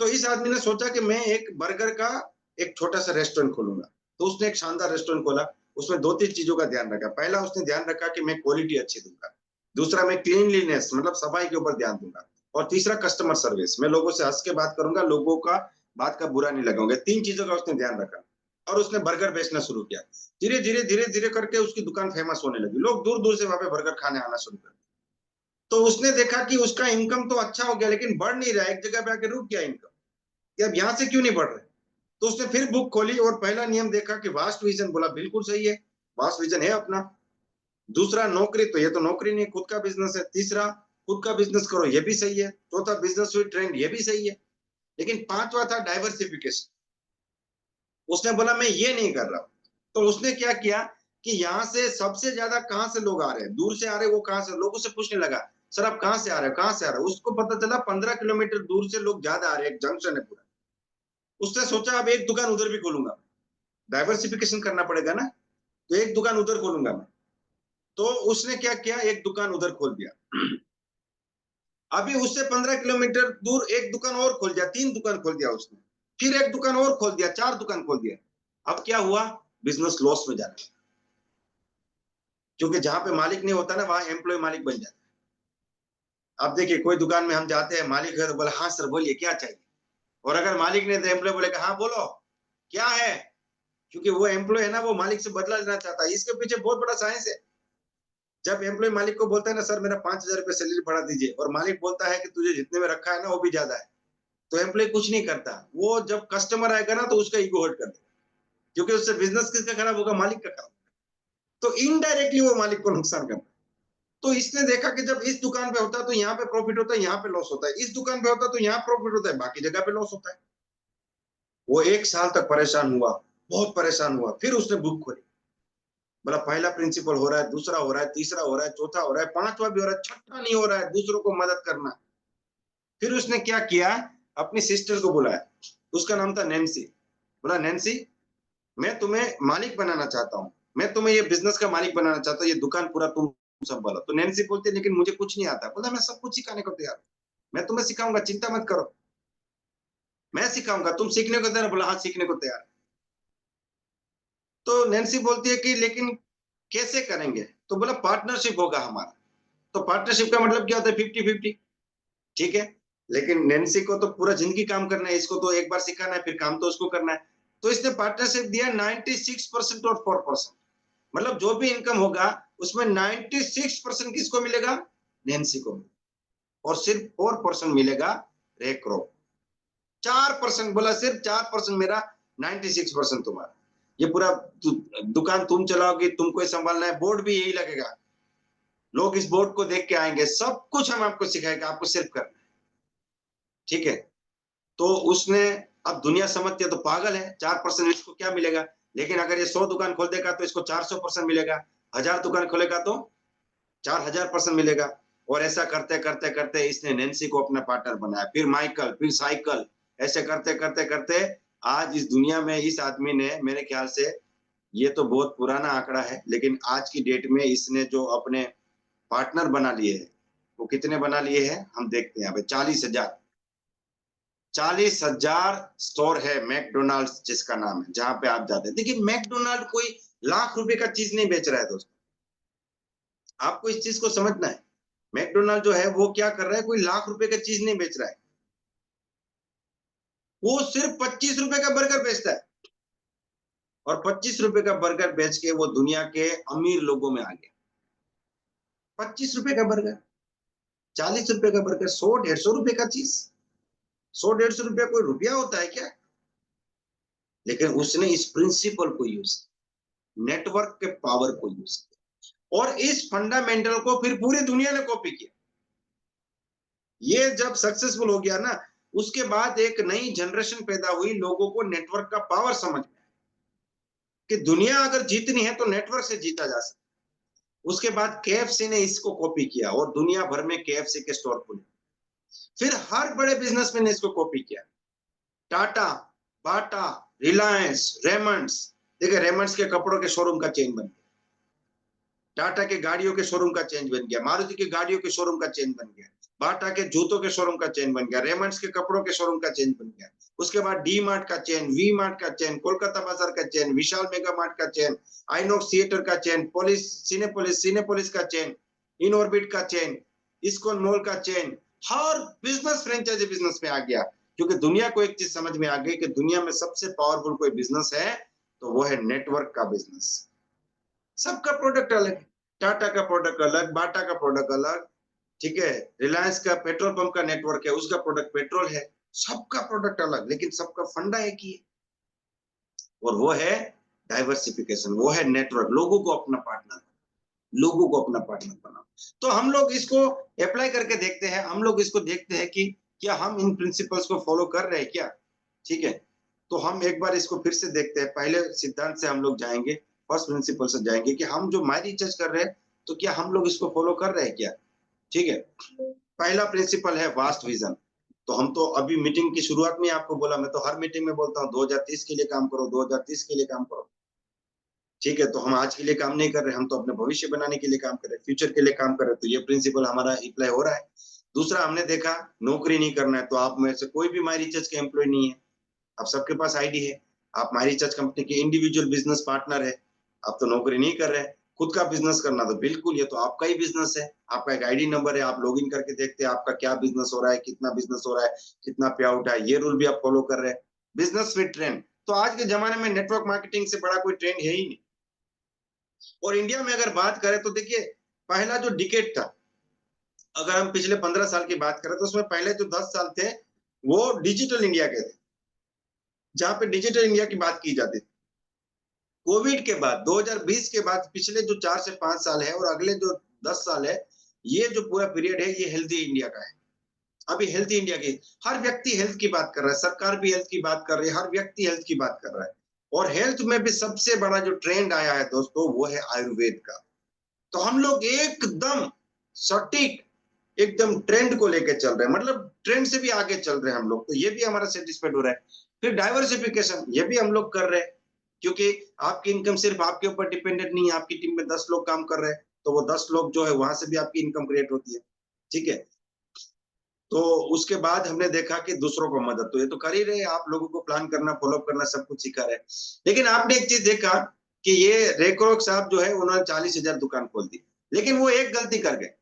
तो इस आदमी ने सोचा कि मैं एक बर्गर का एक छोटा सा रेस्टोरेंट खोलूंगा। तो उसने एक शानदार रेस्टोरेंट खोला। उसमें 2-3 चीजों का ध्यान रखा। पहला उसने ध्यान रखा कि मैं क्वालिटी अच्छी दूंगा। दूसरा मैं क्लीनलीनेस मतलब सफाई के ऊपर ध्यान दूंगा। और तीसरा कस्टमर सर्विस, मैं लोगों से हंस के बात करूंगा, लोगों का बात का बुरा नहीं लगाऊंगा। 3 चीजों का उसने ध्यान रखा। और उसने बर्गर बेचना शुरू किया। धीरे धीरे धीरे धीरे करके उसकी दुकान फेमस होने लगी। लोग दूर दूर से वहां पे बर्गर खाने आना शुरू कर। तो उसने देखा कि उसका इनकम तो अच्छा हो गया लेकिन बढ़ नहीं रहा है, एक जगह पे आके रुक गया इनकम, कि अब यहाँ से क्यों नहीं बढ़ रहे। तो उसने फिर बुक खोली और पहला नियम देखा कि वास्ट विजन, बोला बिल्कुल सही है, वास्ट विजन है अपना। दूसरा नौकरी, तो ये तो नौकरी नहीं खुद का बिजनेस है। तीसरा खुद का बिजनेस करो, ये भी सही है। चौथा बिजनेस विद ट्रेंड, ये भी सही है। लेकिन पांचवा था डाइवर्सिफिकेशन। उसने बोला मैं ये नहीं कर रहा। तो उसने क्या किया कि यहाँ से सबसे ज्यादा कहाँ से लोग आ रहे हैं, दूर से आ रहे हैं, वो कहाँ से, लोगों से पूछने लगा सर आप कहाँ से आ रहे हो, कहाँ से आ रहे हो। उसको पता चला 15 किलोमीटर दूर से लोग ज्यादा आ रहे हैं, एक जंक्शन है पूरा। उसने सोचा अब एक दुकान उधर भी खोलूंगा। डाइवर्सिफिकेशन करना पड़ेगा ना। तो एक दुकान उधर खोलूंगा मैं, तो उसने क्या किया, एक दुकान उधर खोल दिया। अभी उससे 15 किलोमीटर दूर एक दुकान और खोल दिया, 3 दुकान खोल दिया उसने, फिर एक दुकान और खोल दिया, 4 दुकान खोल दिया। अब क्या हुआ, बिजनेस लॉस में जा रहा है, क्योंकि जहां पे मालिक नहीं होता ना, वहां एम्प्लॉय मालिक बन जाता है। अब देखिए, कोई दुकान में हम जाते हैं, मालिक है तो बोले हाँ सर बोलिए क्या चाहिए, और अगर मालिक ने तो एम्प्लॉय बोलेगा हाँ बोलो क्या है, क्योंकि वो एम्प्लॉय है ना, वो मालिक से बदला लेना चाहता है। इसके पीछे बहुत बड़ा साइंस है। जब एम्प्लॉय मालिक को बोलता है ना सर मेरा 5,000 रुपये सैलरी बढ़ा दीजिए, और मालिक बोलता है कि तुझे जितने में रखा है ना वो भी ज्यादा है, तो एम्प्लॉय कुछ नहीं करता। वो जब कस्टमर आएगा ना तो उसका ईगो हर्ट कर देगा, क्योंकि उससे बिजनेस किसका खराब होगा, मालिक का खराब। तो इनडायरेक्टली वो मालिक को नुकसान करता है। तो इसने देखा कि जब इस दुकान पे होता है तो यहाँ पे प्रॉफिट होता है, यहाँ पे लॉस होता है, इस दुकान पे होता है तो यहाँ प्रॉफिट होता है, बाकी जगह पे लॉस होता है। वो 1 साल तक परेशान हुआ, बहुत परेशान हुआ। फिर उसने बुक खोली, बोला पहला प्रिंसिपल हो रहा है, दूसरा हो रहा है, तीसरा हो रहा है, चौथा हो रहा है, पांचवा भी हो रहा है, छठा नहीं हो रहा है, दूसरों को मदद करना। फिर उसने क्या किया, अपनी सिस्टर को बुलाया, उसका नाम था नैन्सी। बोला नैन्सी, मैं तुम्हें मालिक बनाना चाहता हूँ, मैं तुम्हें ये बिजनेस का मालिक बनाना चाहता हूँ, ये दुकान पूरा तुम संभालो। तो नैन्सी बोलती है लेकिन मुझे कुछ नहीं आता। बोला मैं सब कुछ सिखाने को तैयार हूँ, मैं तुम्हें सिखाऊंगा, चिंता मत करो, मैं सिखाऊंगा, तुम सीखने को तैयार। बोला हाँ सीखने को तैयार। तो नैन्सी बोलती है कि लेकिन कैसे करेंगे, तो बोला पार्टनरशिप होगा हमारा। तो पार्टनरशिप का मतलब क्या होता है, 50-50, ठीक है। लेकिन नैन्सी को तो पूरा जिंदगी काम करना है, इसको तो एक बार सिखाना है, फिर काम तो उसको करना है। तो इसने पार्टनरशिप दिया 96% और 4%, मतलब जो भी इनकम होगा उसमें 96% किसको मिलेगा, नैन्सी को, और सिर्फ 4% मिलेगा रेक्रो। 4%, बोला सिर्फ 4% मेरा, 96% तुम्हारा। ये पूरा दुकान तुम चलाओगे, तुमको ही संभालना है, बोर्ड भी यही लगेगा, लोग इस बोर्ड को देख के आएंगे, सब कुछ हम आपको सिखाएंगे, आपको सिर्फ करना है, ठीक है। तो उसने, अब दुनिया समझती है तो पागल है, 4% इसको क्या मिलेगा, लेकिन अगर ये 100 दुकान खोल देगा तो इसको 400% मिलेगा, 1000 दुकान खोलेगा तो 4000% मिलेगा। और ऐसा करते करते करते इसने नैन्सी को अपना पार्टनर बनाया, फिर माइकल, फिर साइकिल, ऐसे करते करते करते आज इस दुनिया में इस आदमी ने, मेरे ख्याल से ये तो बहुत पुराना आंकड़ा है, लेकिन आज की डेट में इसने जो अपने पार्टनर बना लिए हैं, वो कितने बना लिए हैं हम देखते हैं। यहाँ पे 40,000 स्टोर है मैकडोनाल्ड्स जिसका नाम है, जहां पे आप जाते हैं। देखिए मैकडोनाल्ड कोई लाख रुपए का चीज नहीं बेच रहा है दोस्तों, आपको इस चीज को समझना है। मैकडोनाल्ड जो है वो क्या कर रहा है, कोई लाख रुपए का चीज नहीं बेच रहा है, वो सिर्फ 25 रुपए का बर्गर बेचता है, और 25 रुपए का बर्गर बेच के वो दुनिया के अमीर लोगों में आ गया। 25 रुपए का बर्गर, 40 रुपए का बर्गर, 100-150 रुपए का चीज, 100-150 रुपया कोई रुपया होता है क्या। लेकिन उसने इस प्रिंसिपल को यूज, नेटवर्क के पावर को यूज किया, और इस फंडामेंटल को फिर पूरी दुनिया ने कॉपी किया। ये जब सक्सेसफुल हो गया ना, उसके बाद एक नई जनरेशन पैदा हुई, लोगों को नेटवर्क का पावर समझ में आया कि दुनिया अगर जीतनी है तो नेटवर्क से जीता जा सकता। उसके बाद केएफसी ने इसको कॉपी किया और दुनिया भर में केएफसी के स्टोर खुले। फिर हर बड़े बिजनेसमैन ने इसको कॉपी किया, टाटा, बाटा, रिलायंस, रेमंड्स। देखिए रेमंड्स के कपड़ों के शोरूम का चेन बन गया, टाटा के गाड़ियों के शोरूम का चेंज बन गया, मारुति की गाड़ियों के शोरूम का चेंज बन गया, बाटा के जूतों के शोरूम का चेन बन गया, रेमंड्स के कपड़ों के शोरूम का चेन बन गया। उसके बाद डी मार्ट का चेन, वी मार्ट का चेन, कोलकाता बाजार का चेन, विशाल मेगा मार्ट का चेन, आइनॉक्स थिएटर का चेन, सिनेपोलिस का चेन, इन ऑर्बिट का चेन, इस्कॉन मॉल का चेन। हर बिजनेस फ्रेंचाइजी बिजनेस में आ गया, क्योंकि दुनिया को एक चीज समझ में आ गई कि दुनिया में सबसे पावरफुल कोई बिजनेस है तो वो है नेटवर्क का बिजनेस। सबका प्रोडक्ट अलग, टाटा का प्रोडक्ट अलग, बाटा का प्रोडक्ट अलग, ठीक है, रिलायंस का पेट्रोल पंप का नेटवर्क है, उसका प्रोडक्ट पेट्रोल है, सबका प्रोडक्ट अलग, लेकिन सबका फंडा एक ही है, और वो है डाइवर्सिफिकेशन, वो है नेटवर्क, लोगों को अपना पार्टनर, लोगों को अपना पार्टनर बनाओ। तो हम लोग इसको अप्लाई करके देखते हैं, हम लोग इसको देखते हैं कि क्या हम इन प्रिंसिपल्स को फॉलो कर रहे हैं क्या, ठीक है। तो हम एक बार इसको फिर से देखते हैं, पहले सिद्धांत से हम लोग जाएंगे, फर्स्ट प्रिंसिपल से जाएंगे कि हम जो माई रिसर्च कर रहे हैं तो क्या हम लोग इसको फॉलो कर रहे हैं क्या, ठीक है। पहला प्रिंसिपल है वास्ट विजन, तो हम तो अभी मीटिंग की शुरुआत में आपको बोला, मैं तो हर मीटिंग में बोलता हूँ 2030 के लिए काम करो, 2030 के लिए काम करो। ठीक है, तो हम आज के लिए काम नहीं कर रहे, हम तो अपने भविष्य बनाने के लिए काम कर रहे हैं, फ्यूचर के लिए काम कर रहे हैं, तो ये प्रिंसिपल हमारा अप्लाई हो रहा है। दूसरा हमने देखा नौकरी नहीं करना है, तो आप में से कोई भी माई रिसर्च का एम्प्लॉय नहीं है, आप सबके पास आईडी है, आप माई रिसर्च कंपनी के इंडिविजुअल बिजनेस पार्टनर है, आप तो नौकरी नहीं कर रहे हैं, खुद का बिजनेस करना तो बिल्कुल, ये तो आपका ही बिजनेस है, आपका एक आईडी नंबर है, आप लॉगिन करके देखते हैं आपका क्या बिजनेस हो रहा है, कितना बिजनेस हो रहा है, कितना पे आउट है, ये रूल भी आप फॉलो कर रहे हैं। बिजनेस विद ट्रेंड, तो आज के जमाने में नेटवर्क मार्केटिंग से बड़ा कोई ट्रेंड है ही नहीं। और इंडिया में अगर बात करें तो देखिए, पहला जो डिकेड था, अगर हम पिछले 15 साल की बात करें तो उसमें पहले जो 10 साल थे वो डिजिटल इंडिया के थे, जहां पे डिजिटल इंडिया की बात की जाती थी। कोविड के बाद 2020 के बाद पिछले जो 4 से 5 साल है और अगले जो 10 साल है, ये जो पूरा पीरियड है ये हेल्थी इंडिया का है। अभी हेल्थी इंडिया की हर व्यक्ति हेल्थ की बात कर रहा है, सरकार भी हेल्थ की बात कर रही है, हर व्यक्ति हेल्थ की बात कर रहा है। और हेल्थ में भी सबसे बड़ा जो ट्रेंड आया है दोस्तों, वो है आयुर्वेद का। तो हम लोग एकदम सटीक, एकदम ट्रेंड को लेके चल रहे हैं, मतलब ट्रेंड से भी आगे चल रहे हैं हम लोग, तो ये भी हमारा सेटिस्फाइड हो रहा है। फिर डाइवर्सिफिकेशन, ये भी हम लोग कर रहे हैं, क्योंकि आपकी इनकम सिर्फ आपके ऊपर डिपेंडेंट नहीं है, आपकी टीम में 10 लोग काम कर रहे हैं, तो वो 10 लोग जो है वहां से भी आपकी इनकम क्रिएट होती है। ठीक है, तो उसके बाद हमने देखा कि दूसरों को मदद, तो ये तो कर ही रहे, आप लोगों को प्लान करना, फॉलो करना, सब कुछ सिखा रहे। लेकिन आपने एक चीज देखा कि ये रेकरोक साहब जो है उन्होंने 40,000 दुकान खोल दी, लेकिन वो एक गलती कर गए।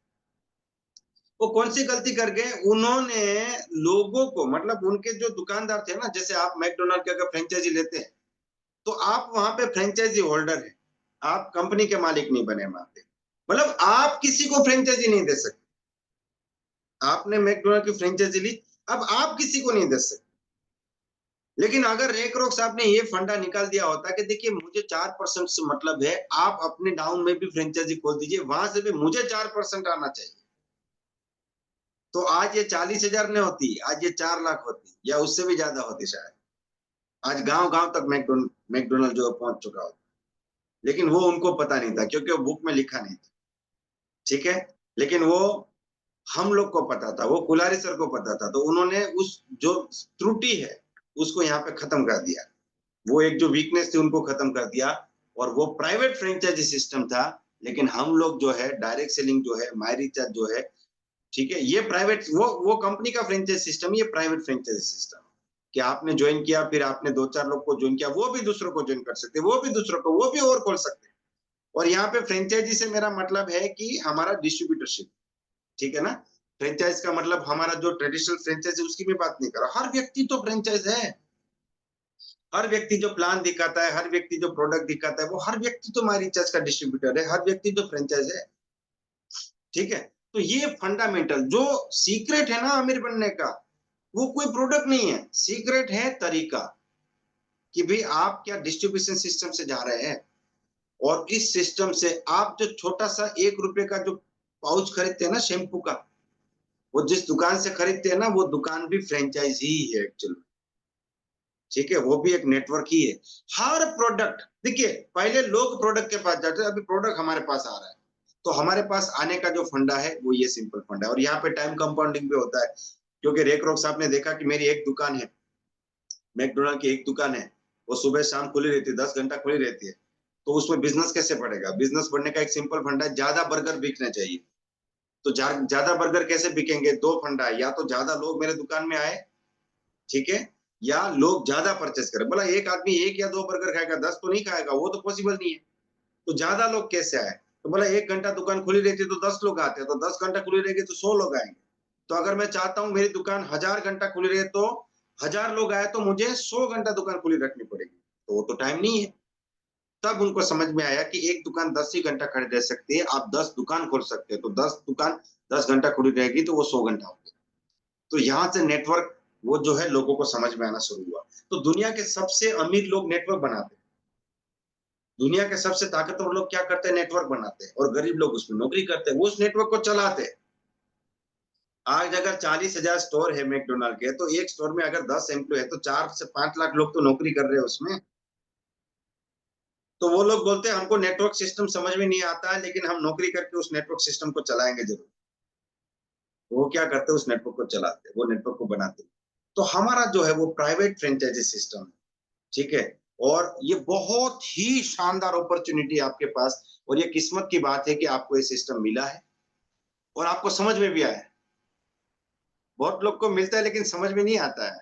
वो कौन सी गलती कर गए? उन्होंने लोगों को, मतलब उनके जो दुकानदार थे ना, जैसे आप मैकडोनाल्ड की अगर फ्रेंचाइजी लेते हैं तो आप वहां पे फ्रेंचाइजी होल्डर है, आप कंपनी के मालिक नहीं बने वहां पे, मतलब आप किसी को फ्रेंचाइजी नहीं दे सकते। आपने मैकडोनाल्ड की फ्रेंचाइजी ली, अब आप किसी को नहीं दे सकते। लेकिन अगर रेकरोक साहब ने ये फंडा निकाल दिया होता कि देखिए मुझे 4% से मतलब है, आप अपने डाउन में भी फ्रेंचाइजी खोल दीजिए, वहां से भी मुझे 4% आना चाहिए, तो आज ये 40,000 नहीं होती, आज ये 4 लाख होती या उससे भी ज्यादा होती शायद। आज गांव गांव तक मैकडोनल्ड जो पहुंच चुका होता, लेकिन वो उनको पता नहीं था क्योंकि वो बुक में लिखा नहीं था। ठीक है, लेकिन वो हम लोग को पता था, वो कुलारी सर को पता था, तो उन्होंने उस जो त्रुटि है उसको यहाँ पे खत्म कर दिया। वो एक जो वीकनेस थी उनको खत्म कर दिया, और वो प्राइवेट फ्रेंचाइजी सिस्टम था, लेकिन हम लोग जो है डायरेक्ट सेलिंग जो है, माई रिचार्ज जो है, ठीक है, ये प्राइवेट, वो कंपनी का फ्रेंचाइज सिस्टम, ये प्राइवेट फ्रेंचाइज सिस्टम कि आपने ज्वाइन किया, फिर आपने 2-4 लोग को ज्वाइन किया, वो भी दूसरों को ज्वाइन कर सकते, वो भी दूसरों को, वो भी और खोल सकते। और यहाँ पे फ्रेंचाइजी से मेरा मतलब है कि हमारा डिस्ट्रीब्यूटरशिप, ठीक है ना। फ्रेंचाइज का मतलब हमारा जो ट्रेडिशनल फ्रेंचाइज है उसकी भी बात नहीं कर रहा, हर व्यक्ति तो फ्रेंचाइज है, हर व्यक्ति जो प्लान दिखाता है, हर व्यक्ति जो प्रोडक्ट दिखाता है, वो हर व्यक्ति तो माई रिचार्ज का डिस्ट्रीब्यूटर है, हर व्यक्ति तो फ्रेंचाइज है। ठीक है, तो ये फंडामेंटल जो सीक्रेट है ना अमीर बनने का, वो कोई प्रोडक्ट नहीं है, सीक्रेट है तरीका, कि भाई आप क्या डिस्ट्रीब्यूशन सिस्टम से जा रहे हैं, और इस सिस्टम से आप जो छोटा सा 1 रुपए का जो पाउच खरीदते हैं ना शैम्पू का, वो जिस दुकान से खरीदते हैं ना, वो दुकान भी फ्रेंचाइज ही है एक्चुअली। ठीक है, वो भी एक नेटवर्क ही है। हर प्रोडक्ट, देखिए पहले लोग प्रोडक्ट के पास जाते थे, अभी प्रोडक्ट हमारे पास आ रहा है, तो हमारे पास आने का जो फंडा है वो ये सिंपल फंडा है, और यहाँ पे टाइम कंपाउंडिंग भी होता है, क्योंकि रेकरोक साहब ने देखा कि मेरी एक दुकान है, मैकडोनल्ड की एक दुकान है, वो सुबह शाम खुली रहती है, 10 घंटा खुली रहती है, तो उसमें बिजनेस कैसे बढ़ेगा? बिजनेस बढ़ने का एक सिंपल फंडा है, ज्यादा बर्गर बिकने चाहिए। तो ज्यादा बर्गर कैसे बिकेंगे? 2 फंडा है, या तो ज्यादा लोग मेरे दुकान में आए, ठीक है, या लोग ज्यादा परचेस करें। बोला एक आदमी 1 या 2 बर्गर खाएगा, 10 तो नहीं खाएगा, वो तो पॉसिबल नहीं है। तो ज्यादा लोग कैसे आए? तो बोला 1 घंटा दुकान खुली रहती है तो 10 लोग आते हैं, तो 10 घंटा खुली रहेगी तो 100 लोग आएंगे। तो अगर मैं चाहता हूं मेरी दुकान 1000 घंटा खुली रहे, तो 1000 लोग आए तो मुझे 100 घंटा दुकान खुली रखनी पड़ेगी, तो वो तो टाइम नहीं है। तब उनको समझ में आया कि एक दुकान 10 ही घंटा खड़ी रह सकती है, आप 10 दुकान खोल सकते हैं, तो 10 दुकान 10 घंटा खुली रहेगी तो वो 100 घंटा हो गया। तो यहाँ से नेटवर्क वो जो है लोगों को समझ में आना शुरू हुआ। तो दुनिया के सबसे अमीर लोग नेटवर्क बनाते हैं, दुनिया के सबसे ताकतवर लोग क्या करते हैं? नेटवर्क बनाते हैं, और गरीब लोग उसमें नौकरी करते हैं, वो उस नेटवर्क को चलाते हैं। आज अगर 40,000 स्टोर है मैकडोनाल्ड के, तो एक स्टोर में अगर 10 एम्प्लॉय है तो 4 से 5 लाख लोग तो नौकरी कर रहे हैं उसमें। तो वो लोग बोलते हैं हमको नेटवर्क सिस्टम समझ में नहीं आता है, लेकिन हम नौकरी करके उस नेटवर्क सिस्टम को चलाएंगे जरूर। वो क्या करते हैं, उस नेटवर्क को चलाते हैं, वो नेटवर्क को बनाते हैं। तो हमारा जो है वो प्राइवेट फ्रेंचाइजी सिस्टम है, ठीक है। और ये बहुत ही शानदार अपॉर्चुनिटी आपके पास, और ये किस्मत की बात है कि आपको ये सिस्टम मिला है और आपको समझ में भी आया है। बहुत लोग को मिलता है लेकिन समझ में नहीं आता है,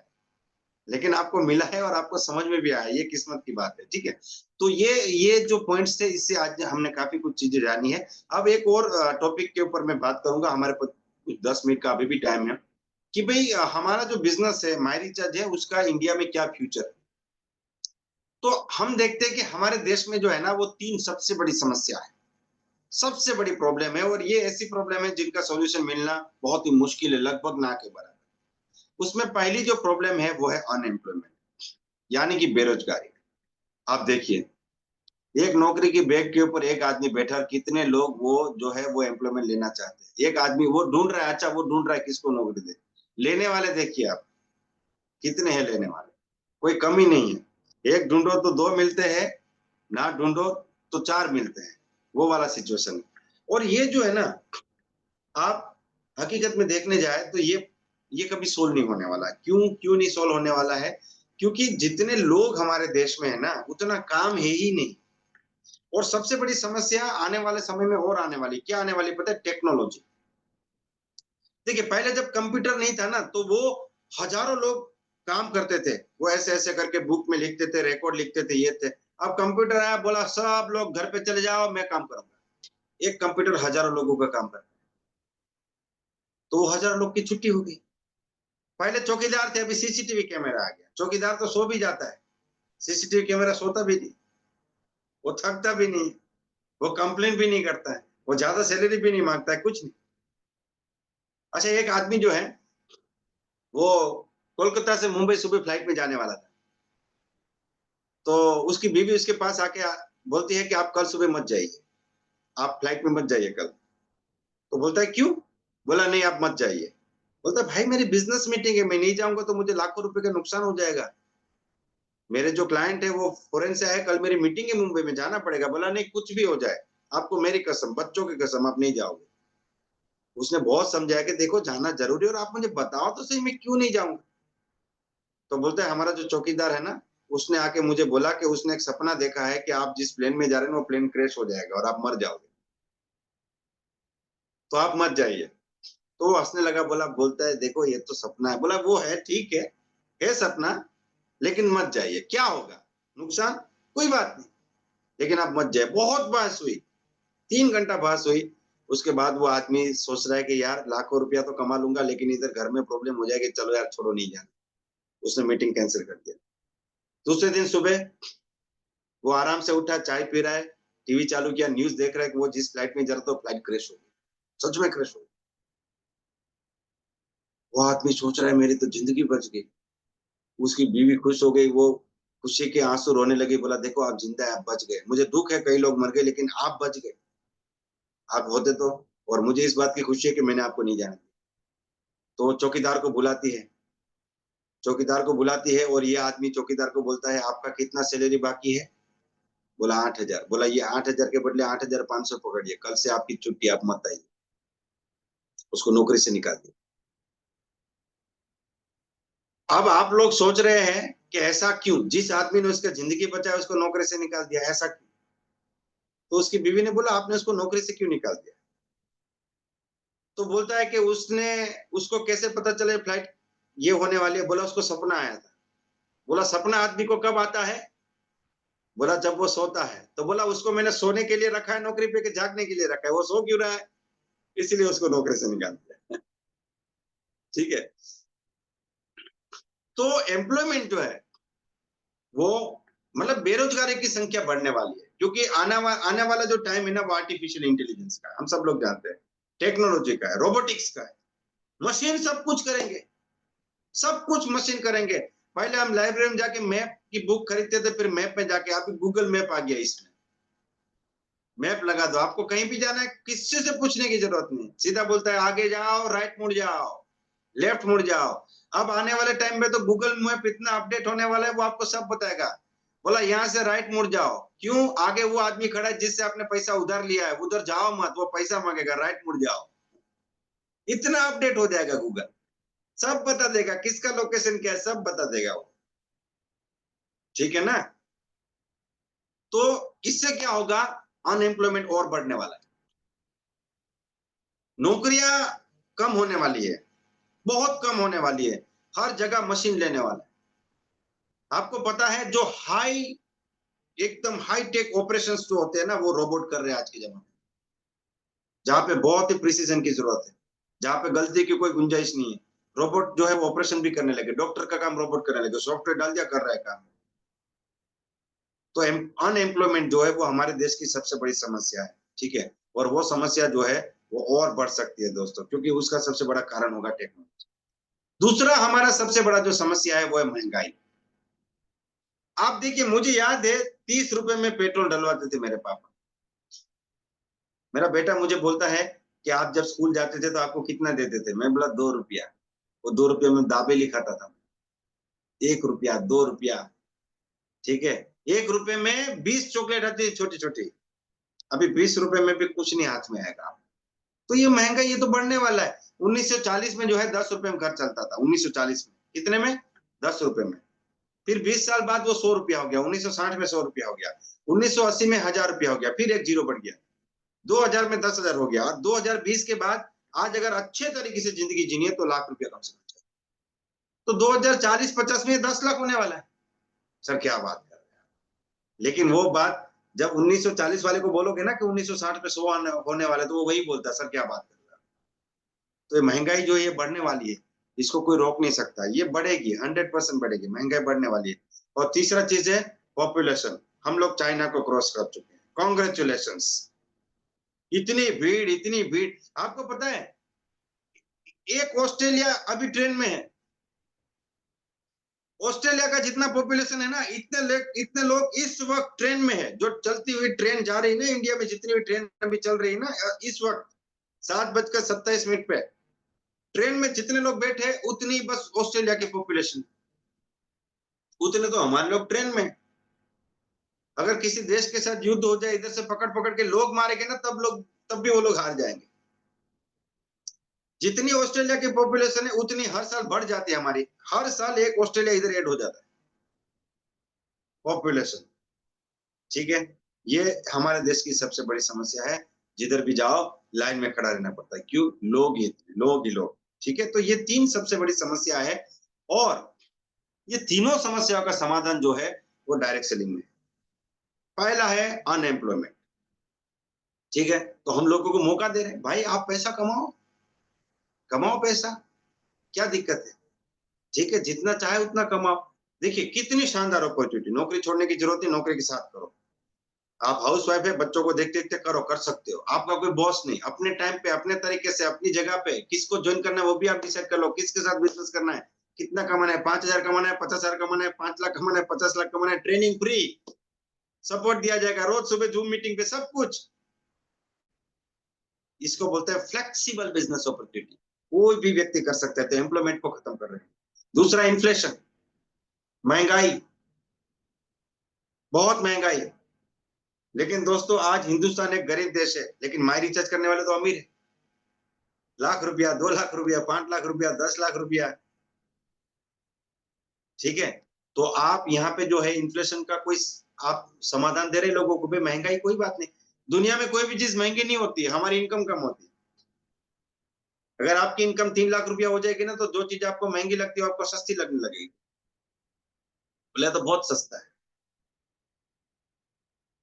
लेकिन आपको मिला है और आपको समझ में भी आया, ये किस्मत की बात है, ठीक है। तो ये जो पॉइंट्स थे, इससे आज हमने काफी कुछ चीजें जानी है। अब एक और टॉपिक के ऊपर मैं बात करूंगा, हमारे पास 10 मिनट का अभी भी टाइम है, कि भाई हमारा जो बिजनेस है, माई रिचार्ज है, उसका इंडिया में क्या फ्यूचर है। तो हम देखते हैं कि हमारे देश में जो है ना, वो 3 सबसे बड़ी समस्या है, सबसे बड़ी प्रॉब्लम है, और ये ऐसी प्रॉब्लम है जिनका सॉल्यूशन मिलना बहुत ही मुश्किल है, लगभग ना के बराबर। उसमें पहली जो प्रॉब्लम है वो है अनएम्प्लॉयमेंट, यानी कि बेरोजगारी। आप देखिए, एक नौकरी की बैग के ऊपर एक आदमी बैठा, कितने लोग वो जो है वो एम्प्लॉयमेंट लेना चाहते हैं। एक आदमी वो ढूंढ रहा है, अच्छा वो ढूंढ रहा है किसको नौकरी दे। लेने वाले देखिए आप, कितने हैं लेने वाले, कोई कमी नहीं है। एक ढूंढो तो 2 मिलते हैं, ना ढूंढो तो 4 मिलते हैं, वो वाला सिचुएशन है। और ये जो है ना, आप हकीकत में देखने जाए तो ये कभी सोल्व नहीं होने वाला। क्यों नहीं सोल्व होने वाला है? क्योंकि जितने लोग हमारे देश में है ना, उतना काम है ही नहीं। और सबसे बड़ी समस्या आने वाले समय में और आने वाली, क्या आने वाली पता है? टेक्नोलॉजी। देखिए, पहले जब कंप्यूटर नहीं था ना, तो वो हजारों लोग काम करते थे, वो ऐसे ऐसे करके बुक में लिखते थे, रिकॉर्ड लिखते थे, ये थे। अब कंप्यूटर आया, बोला सब लोग घर पे चले जाओ, मैं काम करूंगा। एक कंप्यूटर हजारों लोगों का काम करता है, तो हजारों लोग की छुट्टी हो गई। पहले चौकीदार थे, अभी सीसीटीवी कैमरा आ गया। चौकीदार तो सो भी जाता है, सीसीटीवी कैमरा सोता भी नहीं, वो थकता भी नहीं, वो कंप्लेन भी नहीं करता है, वो ज्यादा सैलरी भी नहीं मांगता है, कुछ नहीं। अच्छा, एक आदमी जो है वो कोलकाता से मुंबई सुबह फ्लाइट में जाने वाला था। तो उसकी बीवी उसके पास आके बोलती है कि आप कल सुबह मत जाइए, आप फ्लाइट में मत जाइए कल। तो बोलता है क्यों? बोला नहीं, आप मत जाइए। बोलता है भाई मेरी बिजनेस मीटिंग है, मैं नहीं जाऊंगा तो मुझे लाखों रुपए का नुकसान हो जाएगा। मेरे जो क्लाइंट है वो फॉरेन से आए, कल मेरी मीटिंग है मुंबई में, जाना पड़ेगा। बोला नहीं, कुछ भी हो जाए, आपको मेरी कसम, बच्चों की कसम, आप नहीं जाओगे। उसने बहुत समझाया कि देखो जाना जरूरी है और आप मुझे बताओ तो सही, मैं क्यों नहीं जाऊंगा। तो बोलता है हमारा जो चौकीदार है ना, उसने आके मुझे बोला कि उसने एक सपना देखा है कि आप जिस प्लेन में जा रहे हैं वो प्लेन क्रैश हो जाएगा और आप मर जाओगे, तो आप मत जाइए। तो वो हंसने लगा, बोलता है देखो ये तो सपना है। बोला वो है, ठीक है सपना, लेकिन मत जाइए, क्या होगा नुकसान, कोई बात नहीं, लेकिन आप मत जाइए। बहुत बहस हुई, 3 घंटा बहस हुई। उसके बाद वो आदमी सोच रहा है कि यार लाखों रुपया तो कमा लूंगा, लेकिन इधर घर में प्रॉब्लम हो जाएगी, चलो यार छोड़ो, नहीं जाना। उसने मीटिंग कैंसिल कर दिया। दूसरे दिन सुबह वो आराम से उठा, चाय पी रहा है, टीवी चालू किया, न्यूज देख रहा है कि वो जिस फ्लाइट में जा रहा था फ्लाइट क्रैश हो गई, सच में क्रैश हो गई। वो आदमी सोच रहा है मेरी तो जिंदगी बच गई। उसकी बीवी खुश हो गई, वो खुशी के आंसू रोने लगी। बोला देखो आप जिंदा है, आप बच गए, मुझे दुख है कई लोग मर गए, लेकिन आप बच गए, आप होते तो। और मुझे इस बात की खुशी है कि मैंने आपको नहीं जाने दिया। तो चौकीदार को बुलाती है, चौकीदार को बुलाती है, और ये आदमी चौकीदार को बोलता है आपका कितना सैलरी बाकी है? बोला 8,000। बोला ये 8,000 के बदले 8,500 पकड़िए, कल से आपकी छुट्टी, आप मत आइए। उसको नौकरी से निकाल दिया। अब आप लोग सोच रहे हैं कि ऐसा क्यों, जिस आदमी ने उसका जिंदगी बचाया उसको नौकरी से निकाल दिया, ऐसा क्यों? तो उसकी बीवी ने बोला आपने उसको नौकरी से क्यों निकाल दिया? तो बोलता है कि उसने, उसको कैसे पता चले फ्लाइट ये होने वाली है? बोला उसको सपना आया था। बोला सपना आदमी को कब आता है? बोला जब वो सोता है। तो बोला उसको मैंने सोने के लिए रखा है नौकरी पे कि जागने के लिए रखा है? वो सो क्यों रहा है, इसलिए उसको नौकरी से निकाल दिया। ठीक है। तो एम्प्लॉयमेंट जो है वो, मतलब बेरोजगारी की संख्या बढ़ने वाली है, क्योंकि आने वाला जो टाइम है ना, वो आर्टिफिशियल इंटेलिजेंस का है, हम सब लोग जानते हैं, टेक्नोलॉजी का है, रोबोटिक्स का है। मशीन सब कुछ करेंगे, सब कुछ मशीन करेंगे। पहले हम लाइब्रेरी में जाके मैप की बुक खरीदते थे, फिर मैप में जाके, आप गूगल मैप आ गया, इसमें मैप लगा दो, आपको कहीं भी जाना है किसी से पूछने की जरूरत नहीं, सीधा बोलता है आगे जाओ, राइट मुड़ जाओ, लेफ्ट मुड़ जाओ। अब आने वाले टाइम में तो गूगल मैप इतना अपडेट होने वाला है, वो आपको सब बताएगा। बोला यहाँ से राइट मुड़ जाओ, क्यों? आगे वो आदमी खड़ा है जिससे आपने पैसा उधार लिया है, उधर जाओ मत, वो पैसा मांगेगा, राइट मुड़ जाओ। इतना अपडेट हो जाएगा गूगल, सब बता देगा, किसका लोकेशन क्या है सब बता देगा वो, ठीक है ना। तो इससे क्या होगा, अनएम्प्लॉयमेंट और बढ़ने वाला है, नौकरियां कम होने वाली है, बहुत कम होने वाली है, हर जगह मशीन लेने वाला है। आपको पता है जो एकदम हाई टेक ऑपरेशंस जो होते हैं ना, वो रोबोट कर रहे हैं आज के जमाने में, जहां पे बहुत ही प्रिसीजन की जरूरत है, जहां पे गलती की कोई गुंजाइश नहीं है, रोबोट जो है वो ऑपरेशन भी करने लगे, डॉक्टर का काम रोबोट करने लगे, सॉफ्टवेयर डाल दिया कर रहा है काम। तो अनएम्प्लॉयमेंट जो है वो हमारे देश की सबसे बड़ी समस्या है, ठीक है, और वो समस्या जो है वो और बढ़ सकती है दोस्तों, क्योंकि उसका सबसे बड़ा कारण होगा टेक्नोलॉजी। दूसरा हमारा सबसे बड़ा जो समस्या है वो है महंगाई। आप देखिए, मुझे याद है 30 रुपए में पेट्रोल डलवाते थे मेरे पापा। मेरा बेटा मुझे बोलता है कि आप जब स्कूल जाते थे तो आपको कितना देते थे, मैं बोला 2 रुपया। वो 2 रुपये में दाबेली खाता था, 1 रुपया 2 रुपया, ठीक है, 1 रुपए में 20 चॉकलेट आती है छोटी छोटी, अभी 20 रुपए में भी कुछ नहीं हाथ में आएगा। तो ये महंगाई, ये तो बढ़ने वाला है। 1940 में जो है 10 रुपए में घर चलता था, 1940 में कितने में, 10 रुपए में। फिर 20 साल बाद वो 100 रुपया हो गया, 1960 में 100 रुपया हो गया, 1980 में 1000 रुपया हो गया, फिर एक जीरो बढ़ गया, 2000 में 10,000 हो गया, और 2020 के बाद आज अगर अच्छे तरीके से जिंदगी जीनी है तो लाख रुपया कम से कम चाहिए। तो 2040-50 में 10 लाख होने वाला है। सर क्या बात कर रहे हैं, लेकिन वो बात जब 1940 वाले को बोलोगे ना कि 1960 पे 100 होने वाला है, तो वो वही बोलता है, सर क्या बात कर रहे हैं। तो ये महंगाई जो ये बढ़ने वाली है, इसको कोई रोक नहीं सकता, ये बढ़ेगी, 100% बढ़ेगी, महंगाई बढ़ने वाली है। और तीसरा चीज है पॉपुलेशन, हम लोग चाइना को क्रॉस कर चुके हैं, कॉन्ग्रेचुलेशंस। इतनी भीड़, आपको पता है एक ऑस्ट्रेलिया अभी ट्रेन में है, ऑस्ट्रेलिया का जितना पॉपुलेशन है ना, इतने लोग इस वक्त ट्रेन में है, जो चलती हुई ट्रेन जा रही है ना, इंडिया में जितनी भी ट्रेन अभी चल रही है ना, इस वक्त 7:27 पे ट्रेन में जितने लोग बैठे हैं उतनी बस ऑस्ट्रेलिया की पॉपुलेशन, उतने तो हमारे लोग ट्रेन में। अगर किसी देश के साथ युद्ध हो जाए, इधर से पकड़ पकड़ के लोग मारेंगे ना, तब भी वो लोग हार जाएंगे। जितनी ऑस्ट्रेलिया की पॉपुलेशन है उतनी हर साल बढ़ जाती है हमारी, हर साल एक ऑस्ट्रेलिया इधर ऐड हो जाता है पॉपुलेशन, ठीक है। ये हमारे देश की सबसे बड़ी समस्या है, जिधर भी जाओ लाइन में खड़ा रहना पड़ता है, क्यों, लोग ही लोग, ठीक है। तो ये 3 सबसे बड़ी समस्या है, और ये तीनों समस्याओं का समाधान जो है वो डायरेक्ट सेलिंग में। पहला है अनएम्प्लॉयमेंट, ठीक है, तो हम लोगों को मौका दे रहे हैं, भाई आप पैसा कमाओ पैसा, क्या दिक्कत है, ठीक है, जितना चाहे उतना कमाओ। देखिए कितनी शानदार अपॉर्चुनिटी, नौकरी छोड़ने की जरूरत नहीं, नौकरी के साथ करो। आप हाउस वाइफ है, बच्चों को देखते देखते करो, कर सकते हो, आपका कोई बॉस नहीं, अपने टाइम पे, अपने तरीके से, अपनी जगह पे, किसको ज्वाइन करना है वो भी आप डिसाइड कर लो, किसके साथ बिजनेस करना है, कितना कमाना है, 5,000 कमाना है, 50,000 कमाना है, 5 लाख कमाना है, 50 लाख कमाना है, ट्रेनिंग फ्री, सपोर्ट दिया जाएगा, रोज सुबह जूम मीटिंग पे, सब कुछ। इसको बोलते हैं फ्लेक्सिबल बिजनेस अपॉर्चुनिटी, कोई भी व्यक्ति कर सकता है, तो एम्प्लॉयमेंट को खत्म कर रहे हैं। दूसरा इन्फ्लेशन, महंगाई, बहुत महंगाई। लेकिन दोस्तों आज हिंदुस्तान एक गरीब देश है, लेकिन माई रिचार्ज करने वाले तो अमीर है, लाख रुपया, 2 लाख रुपया, 5 लाख रुपया, 10 लाख रुपया, ठीक है। तो आप यहाँ पे जो है इन्फ्लेशन का कोई आप समाधान दे रहे लोगों को, भाई महंगाई कोई बात नहीं, दुनिया में कोई भी चीज महंगी नहीं होती है, हमारी इनकम कम होती है। अगर आपकी इनकम 3 लाख रुपया हो जाएगी ना, तो जो चीज आपको महंगी लगती है आपको सस्ती लगने लगेगी, बोले तो बहुत सस्ता है।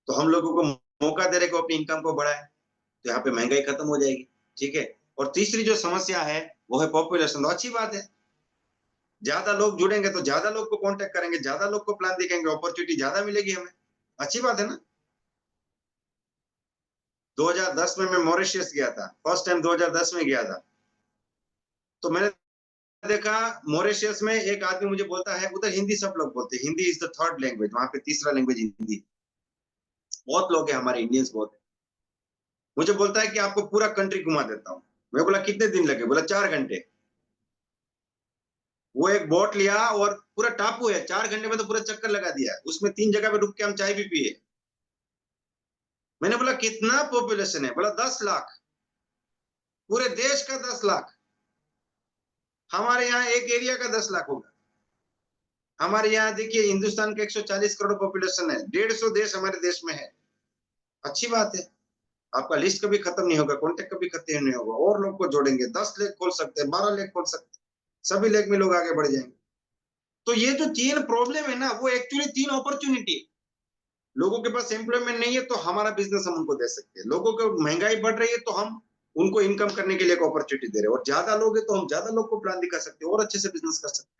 तो हम लोगों को मौका दे रहे को अपनी इनकम को बढ़ाए, तो यहाँ पे महंगाई खत्म हो जाएगी, ठीक है। और तीसरी जो समस्या है वो है पॉपुलेशन, तो अच्छी बात है, ज्यादा लोग जुड़ेंगे तो ज्यादा लोग को कांटेक्ट करेंगे, ज्यादा लोग को प्लान दिखेंगे, अपॉर्चुनिटी ज्यादा मिलेगी हमें, अच्छी बात है ना। 2010 में मैं मॉरिशस गया था, फर्स्ट टाइम 2010 में गया था, तो मैंने देखा मॉरिशस में एक आदमी मुझे बोलता है, उधर हिंदी सब लोग बोलते हैं, Hindi is the third language, वहां पे तीसरा लैंग्वेज हिंदी, बहुत लोग हैं हमारे इंडियंस बहुत है। मुझे बोलता है कि आपको पूरा कंट्री घुमा देता हूँ। मैं बोला कितने दिन लगे, बोला 4 घंटे। वो एक बोट लिया और पूरा टापू है, 4 घंटे में तो पूरा चक्कर लगा दिया, उसमें 3 जगह पे रुक के हम चाय भी पिए। मैंने बोला कितना पॉपुलेशन है, बोला 10 लाख, पूरे देश का 10 लाख। हमारे यहाँ एक एरिया का 10 लाख होगा। हमारे यहाँ देखिए हिंदुस्तान के 140 करोड़ पॉपुलेशन है, 150 देश हमारे देश में है। अच्छी बात है, आपका लिस्ट कभी खत्म नहीं होगा, कॉन्टेक्ट कभी खत्म नहीं होगा, और लोग को जोड़ेंगे, 10 लेख खोल सकते हैं, 12 लेख खोल सकते हैं, सभी लेख में लोग आगे बढ़ जाएंगे। तो ये जो 3 प्रॉब्लम है ना, वो एक्चुअली 3 अपॉर्चुनिटी है। लोगों के पास एम्प्लॉयमेंट नहीं है तो हमारा बिजनेस हम उनको दे सकते हैं, लोगों को महंगाई बढ़ रही है तो हम उनको इनकम करने के लिए एक अपॉर्चुनिटी दे रहे हैं, और ज्यादा लोग है तो हम ज्यादा लोग को प्लान दिखा सकते हैं और अच्छे से बिजनेस कर सकते हैं।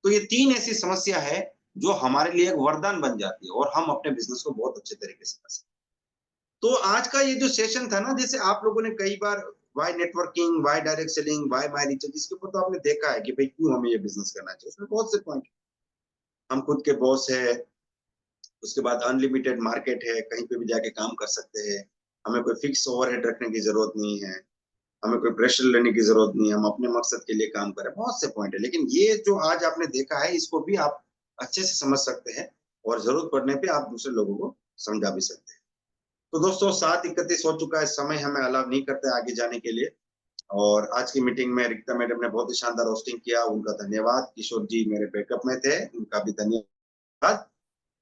तो ये 3 ऐसी समस्या है जो हमारे लिए एक वरदान बन जाती है और हम अपने बिजनेस को बहुत अच्छे तरीके से कर सकते हैं। तो आज का ये जो सेशन था ना, जैसे आप लोगों ने कई बार why networking, why direct selling, why my recharge, इसके ऊपर तो आपने देखा है कि भाई क्यों हमें ये बिजनेस करना चाहिए। उसमें बहुत से पॉइंट, हम खुद के बॉस है, उसके बाद अनलिमिटेड मार्केट है, कहीं पे भी जाके काम कर सकते हैं, हमें कोई फिक्स ओवरहेड रखने की जरूरत नहीं है, हमें कोई प्रेशर लेने की जरूरत नहीं है, हम अपने मकसद के लिए काम करें, बहुत से पॉइंट है। लेकिन ये जो आज आपने देखा है इसको भी आप अच्छे से समझ सकते हैं और जरूरत पड़ने पे आप दूसरे लोगों को समझा भी सकते हैं। तो दोस्तों 7:31 हो चुका है, समय हमें अलाउ नहीं करता आगे जाने के लिए, और आज की मीटिंग में रिक्ता मैडम ने बहुत ही शानदार होस्टिंग किया, उनका धन्यवाद। किशोर जी मेरे बैकअप में थे, उनका भी धन्यवाद,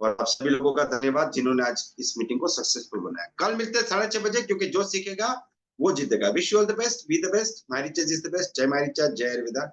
और आप सभी लोगों का धन्यवाद जिन्होंने आज इस मीटिंग को सक्सेसफुल बनाया। कल मिलते हैं 6:30 बजे, क्योंकि जो सीखेगा वो जीतेगा। Wish you all the best, be the best, my recharge is the best. जय माय रिचार्ज, जय अरविंदा।